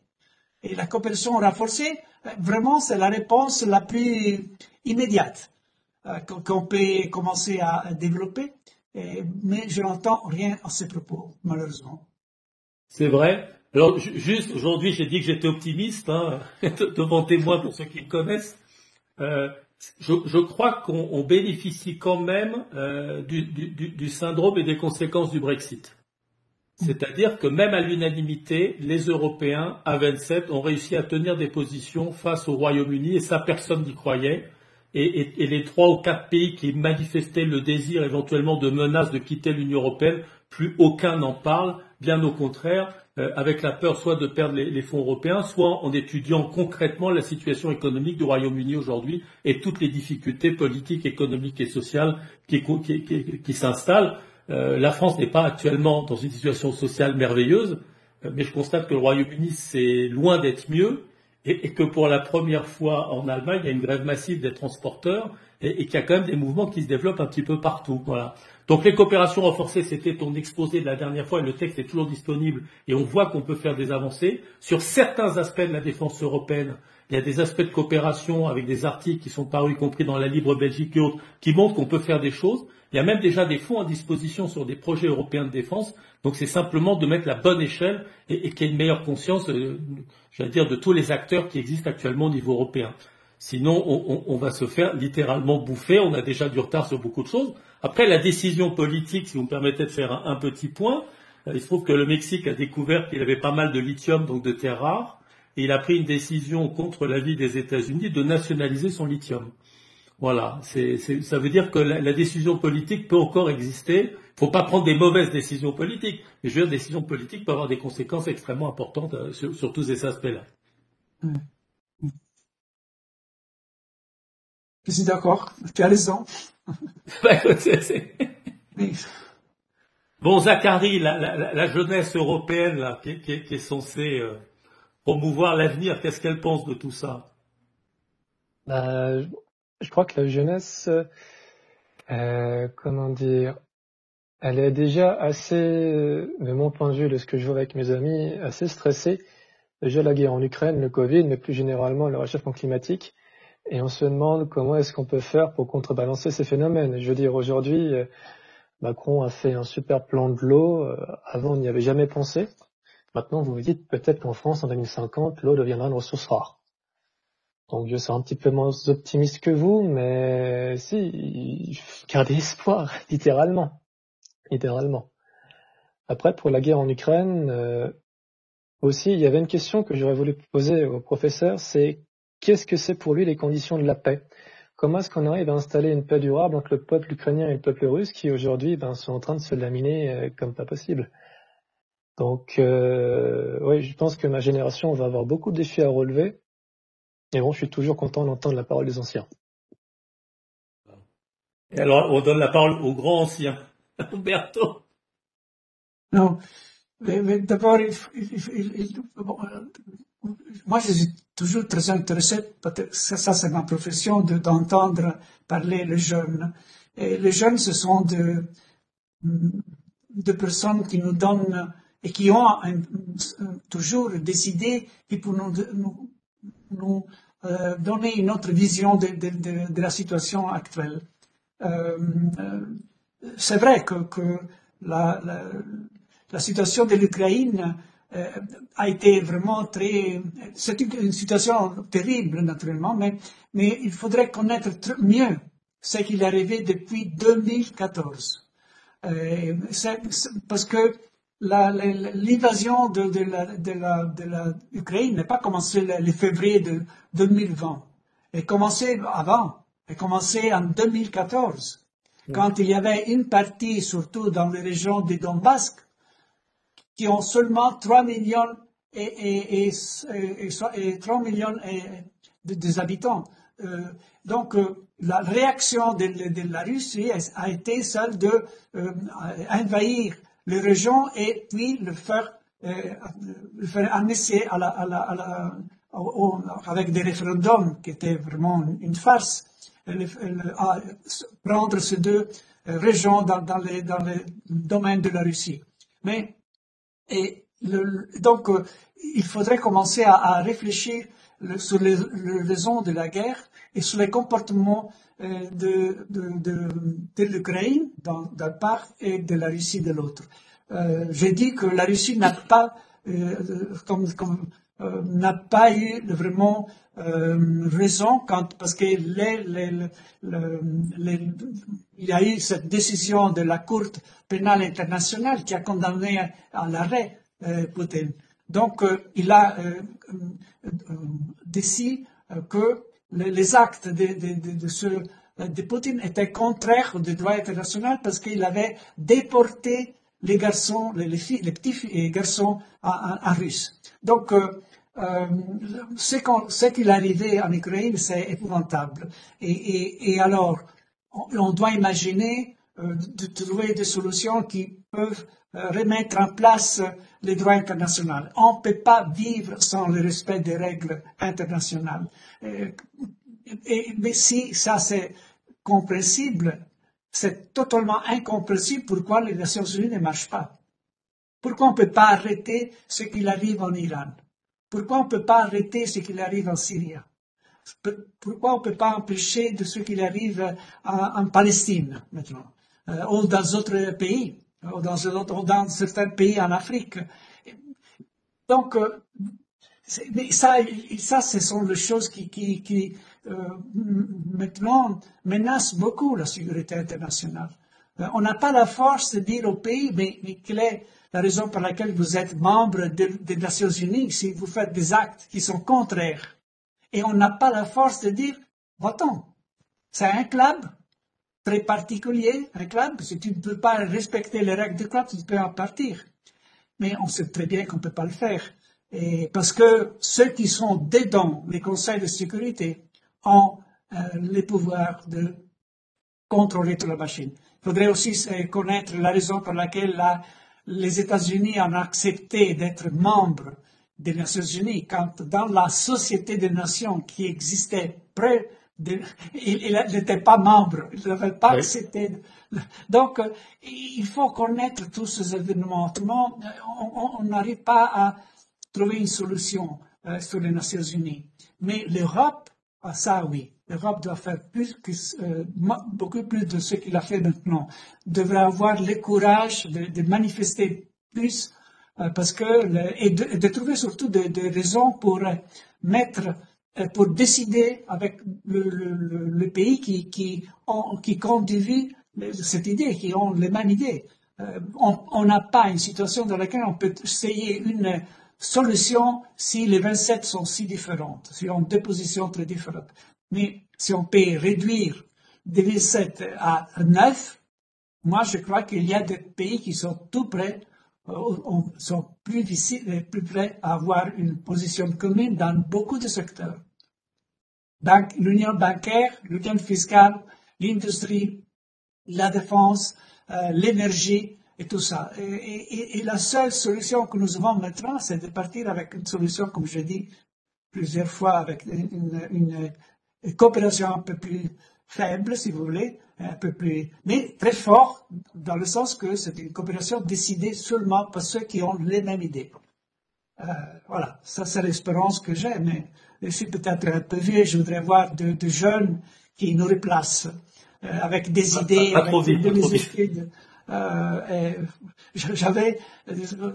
S2: Et la coopération renforcée, vraiment, c'est la réponse la plus immédiate qu'on peut commencer à développer. Mais je n'entends rien à ces propos, malheureusement.
S1: C'est vrai. Alors, juste, aujourd'hui, j'ai dit que j'étais optimiste, hein, devant témoin pour ceux qui me connaissent. Je crois qu'on bénéficie quand même du syndrome et des conséquences du Brexit. C'est-à-dire que même à l'unanimité, les Européens, à 27, ont réussi à tenir des positions face au Royaume-Uni, et ça, personne n'y croyait. Et les 3 ou 4 pays qui manifestaient le désir éventuellement de menace de quitter l'Union européenne, plus aucun n'en parle, bien au contraire, avec la peur soit de perdre les fonds européens, soit en étudiant concrètement la situation économique du Royaume-Uni aujourd'hui et toutes les difficultés politiques, économiques et sociales qui s'installent. La France n'est pas actuellement dans une situation sociale merveilleuse, mais je constate que le Royaume-Uni, c'est loin d'être mieux. Et que pour la première fois en Allemagne, il y a une grève massive des transporteurs et qu'il y a quand même des mouvements qui se développent un petit peu partout. Voilà. Donc les coopérations renforcées, c'était ton exposé de la dernière fois et le texte est toujours disponible et on voit qu'on peut faire des avancées. Sur certains aspects de la défense européenne, il y a des aspects de coopération avec des articles qui sont parus, y compris dans la Libre Belgique et autres, qui montrent qu'on peut faire des choses. Il y a même déjà des fonds à disposition sur des projets européens de défense. Donc c'est simplement de mettre la bonne échelle et qu'il y ait une meilleure conscience, j'allais dire, de tous les acteurs qui existent actuellement au niveau européen. Sinon, on va se faire littéralement bouffer. On a déjà du retard sur beaucoup de choses. Après, la décision politique, si vous me permettez de faire un petit point, il se trouve que le Mexique a découvert qu'il avait pas mal de lithium, donc de terres rares, et il a pris une décision contre l'avis des États-Unis de nationaliser son lithium. Voilà, ça veut dire que la décision politique peut encore exister. Il ne faut pas prendre des mauvaises décisions politiques, mais je veux dire, des décisions politiques peuvent avoir des conséquences extrêmement importantes sur tous ces aspects-là.
S2: Je suis d'accord, tu as raison.
S1: Bon, Zacharie, la jeunesse européenne là, qui est censée promouvoir l'avenir, qu'est-ce qu'elle pense de tout ça?
S6: Je crois que la jeunesse, comment dire, elle est déjà assez, de mon point de vue, de ce que je vois avec mes amis, assez stressée. Déjà la guerre en Ukraine, le Covid, mais plus généralement le réchauffement climatique. Et on se demande comment est-ce qu'on peut faire pour contrebalancer ces phénomènes. Je veux dire, aujourd'hui, Macron a fait un super plan de l'eau. Avant, on n'y avait jamais pensé. Maintenant, vous vous dites peut-être qu'en France, en 2050, l'eau deviendra une ressource rare. Donc, je suis un petit peu moins optimiste que vous, mais si, gardez espoir, littéralement. Après, pour la guerre en Ukraine, aussi, il y avait une question que j'aurais voulu poser au professeur, c'est qu'est-ce que c'est pour lui les conditions de la paix? Comment est-ce qu'on arrive à installer une paix durable entre le peuple ukrainien et le peuple russe qui aujourd'hui sont en train de se laminer comme pas possible? Donc, oui, je pense que ma génération va avoir beaucoup de défis à relever. Et bon, je suis toujours content d'entendre la parole des anciens.
S1: Et alors, on donne la parole aux grands anciens. Umberto.
S2: Non, mais d'abord, moi, je suis toujours très intéressé, ça c'est ma profession, d'entendre parler les jeunes. Et les jeunes, ce sont de personnes qui nous donnent et qui ont toujours des idées qui pour nous donner une autre vision de la situation actuelle. C'est vrai que la situation de l'Ukraine a été vraiment c'est une situation terrible naturellement, mais il faudrait connaître mieux ce qui est arrivé depuis 2014. Parce que l'invasion de la Ukraine n'a pas commencé le février de 2020. Elle a commencé avant. Elle a commencé en 2014. Quand il y avait une partie, surtout dans les régions du Donbass, qui ont seulement 3 millions et 3 millions des habitants. Donc, la réaction de la Russie a été celle de envahir les régions et puis le faire faire un essai avec des référendums qui étaient vraiment une farce, à prendre ces deux régions dans les domaines de la Russie. Donc, il faudrait commencer à réfléchir sur les raisons de la guerre et sur les comportements de l'Ukraine d'un part et de la Russie de l'autre. J'ai dit que la Russie n'a pas, n'a pas eu vraiment raison parce qu'il y a eu cette décision de la Cour pénale internationale qui a condamné à l'arrêt Poutine. Donc, il a décidé que les actes de Poutine étaient contraires au droit international parce qu'il avait déporté les garçons, les petits garçons en Russe. Donc, ce qu'il est arrivé en Ukraine, c'est épouvantable. Et alors, on doit imaginer de trouver des solutions qui peuvent remettre en place les droits internationaux. On ne peut pas vivre sans le respect des règles internationales. Mais si ça c'est compréhensible, c'est totalement incompréhensible pourquoi les Nations Unies ne marchent pas. Pourquoi on ne peut pas arrêter ce qui arrive en Iran? Pourquoi on ne peut pas arrêter ce qui arrive en Syrie? Pourquoi on ne peut pas empêcher de ce qui arrive en Palestine maintenant, ou dans d'autres pays, ou dans certains pays en Afrique? Donc, ça, ce sont les choses qui maintenant menacent beaucoup la sécurité internationale. On n'a pas la force de dire au pays, mais quelle est la raison pour laquelle vous êtes membre des Nations Unies si vous faites des actes qui sont contraires? Et on n'a pas la force de dire, votons. C'est un club très particulier, un club. Si tu ne peux pas respecter les règles du club, tu peux en partir. Mais on sait très bien qu'on ne peut pas le faire. Et parce que ceux qui sont dedans les conseils de sécurité ont les pouvoirs de contrôler toute la machine. Il faudrait aussi connaître la raison pour laquelle les États-Unis ont accepté d'être membres des Nations Unies, quand dans la Société des Nations qui existait il n'était pas membre, il n'avait pas accepté. Donc, il faut connaître tous ces événements. Autrement, on n'arrive pas à trouver une solution sur les Nations Unies. Mais l'Europe, ça oui, l'Europe doit faire beaucoup plus de ce qu'il a fait maintenant. Devrait avoir le courage de manifester plus, parce que et de trouver surtout des raisons pour décider avec le pays qui conduit cette idée, qui ont les mêmes idées. On n'a pas une situation dans laquelle on peut essayer une solution si les 27 sont si différentes, si on a deux positions très différentes. Mais si on peut réduire des 27 à 9, moi je crois qu'il y a des pays qui sont tout prêts, sont plus prêts à avoir une position commune dans beaucoup de secteurs. L'union bancaire, l'union fiscale, l'industrie, la défense, l'énergie et tout ça. Et la seule solution que nous avons maintenant, c'est de partir avec une solution, comme je dis plusieurs fois, avec une coopération un peu plus faible, si vous voulez, un peu plus, mais très fort, dans le sens que c'est une coopération décidée seulement par ceux qui ont les mêmes idées. Voilà, ça c'est l'espérance que j'ai, mais je suis peut-être un peu vieux, je voudrais voir de jeunes qui nous replacent, avec des idées, avec des études.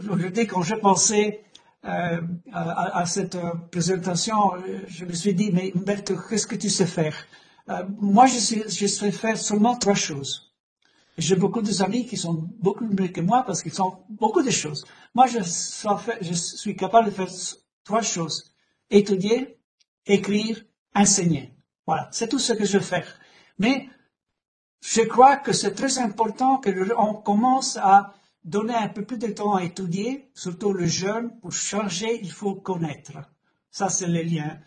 S2: Aujourd'hui, quand je pensais à cette présentation, je me suis dit, mais Umberto, qu'est-ce que tu sais faire? Moi, je sais faire seulement 3 choses. J'ai beaucoup d'amis qui sont beaucoup mieux que moi parce qu'ils font beaucoup de choses. Moi, je suis capable de faire 3 choses. Étudier, écrire, enseigner. Voilà, c'est tout ce que je fais. Mais je crois que c'est très important qu'on commence à donner un peu plus de temps à étudier, surtout les jeunes. Pour changer, il faut connaître. Ça, c'est le lien.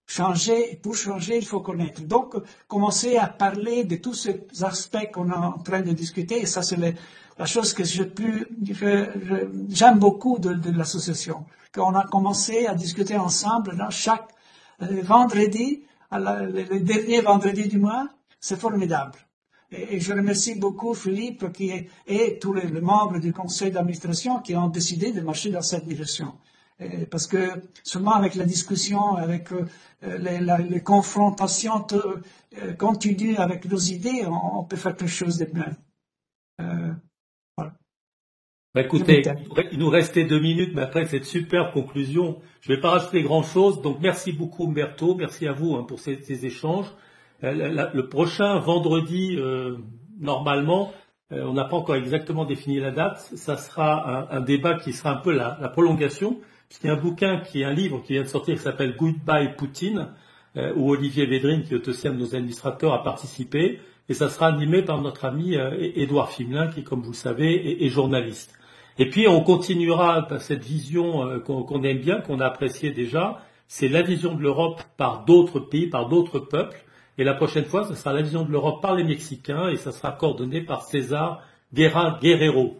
S2: changer. Pour changer, il faut connaître. Donc, commencer à parler de tous ces aspects qu'on est en train de discuter, et ça, c'est la chose que j'aime beaucoup de l'association. Qu'on a commencé à discuter ensemble chaque vendredi, le dernier vendredi du mois. C'est formidable. Et je remercie beaucoup Philippe et tous les membres du conseil d'administration qui ont décidé de marcher dans cette direction. Parce que seulement avec la discussion, avec les confrontations continues avec nos idées, on peut faire quelque chose de mieux. Voilà.
S1: Écoutez, il nous restait 2 minutes, mais après cette superbe conclusion, je ne vais pas rajouter grand-chose. Donc merci beaucoup Umberto, merci à vous pour ces échanges. Le prochain vendredi, normalement, on n'a pas encore exactement défini la date, ça sera un débat qui sera un peu la prolongation. Il y a un livre qui vient de sortir qui s'appelle Goodbye Poutine, où Olivier Védrine, qui est aussi un de nos administrateurs, a participé. Et ça sera animé par notre ami Édouard Fimelin, qui, comme vous le savez, est journaliste. Et puis, on continuera cette vision qu'on aime bien, qu'on a appréciée déjà. C'est la vision de l'Europe par d'autres pays, par d'autres peuples. Et la prochaine fois, ce sera la vision de l'Europe par les Mexicains, et ça sera coordonné par César Guerrero.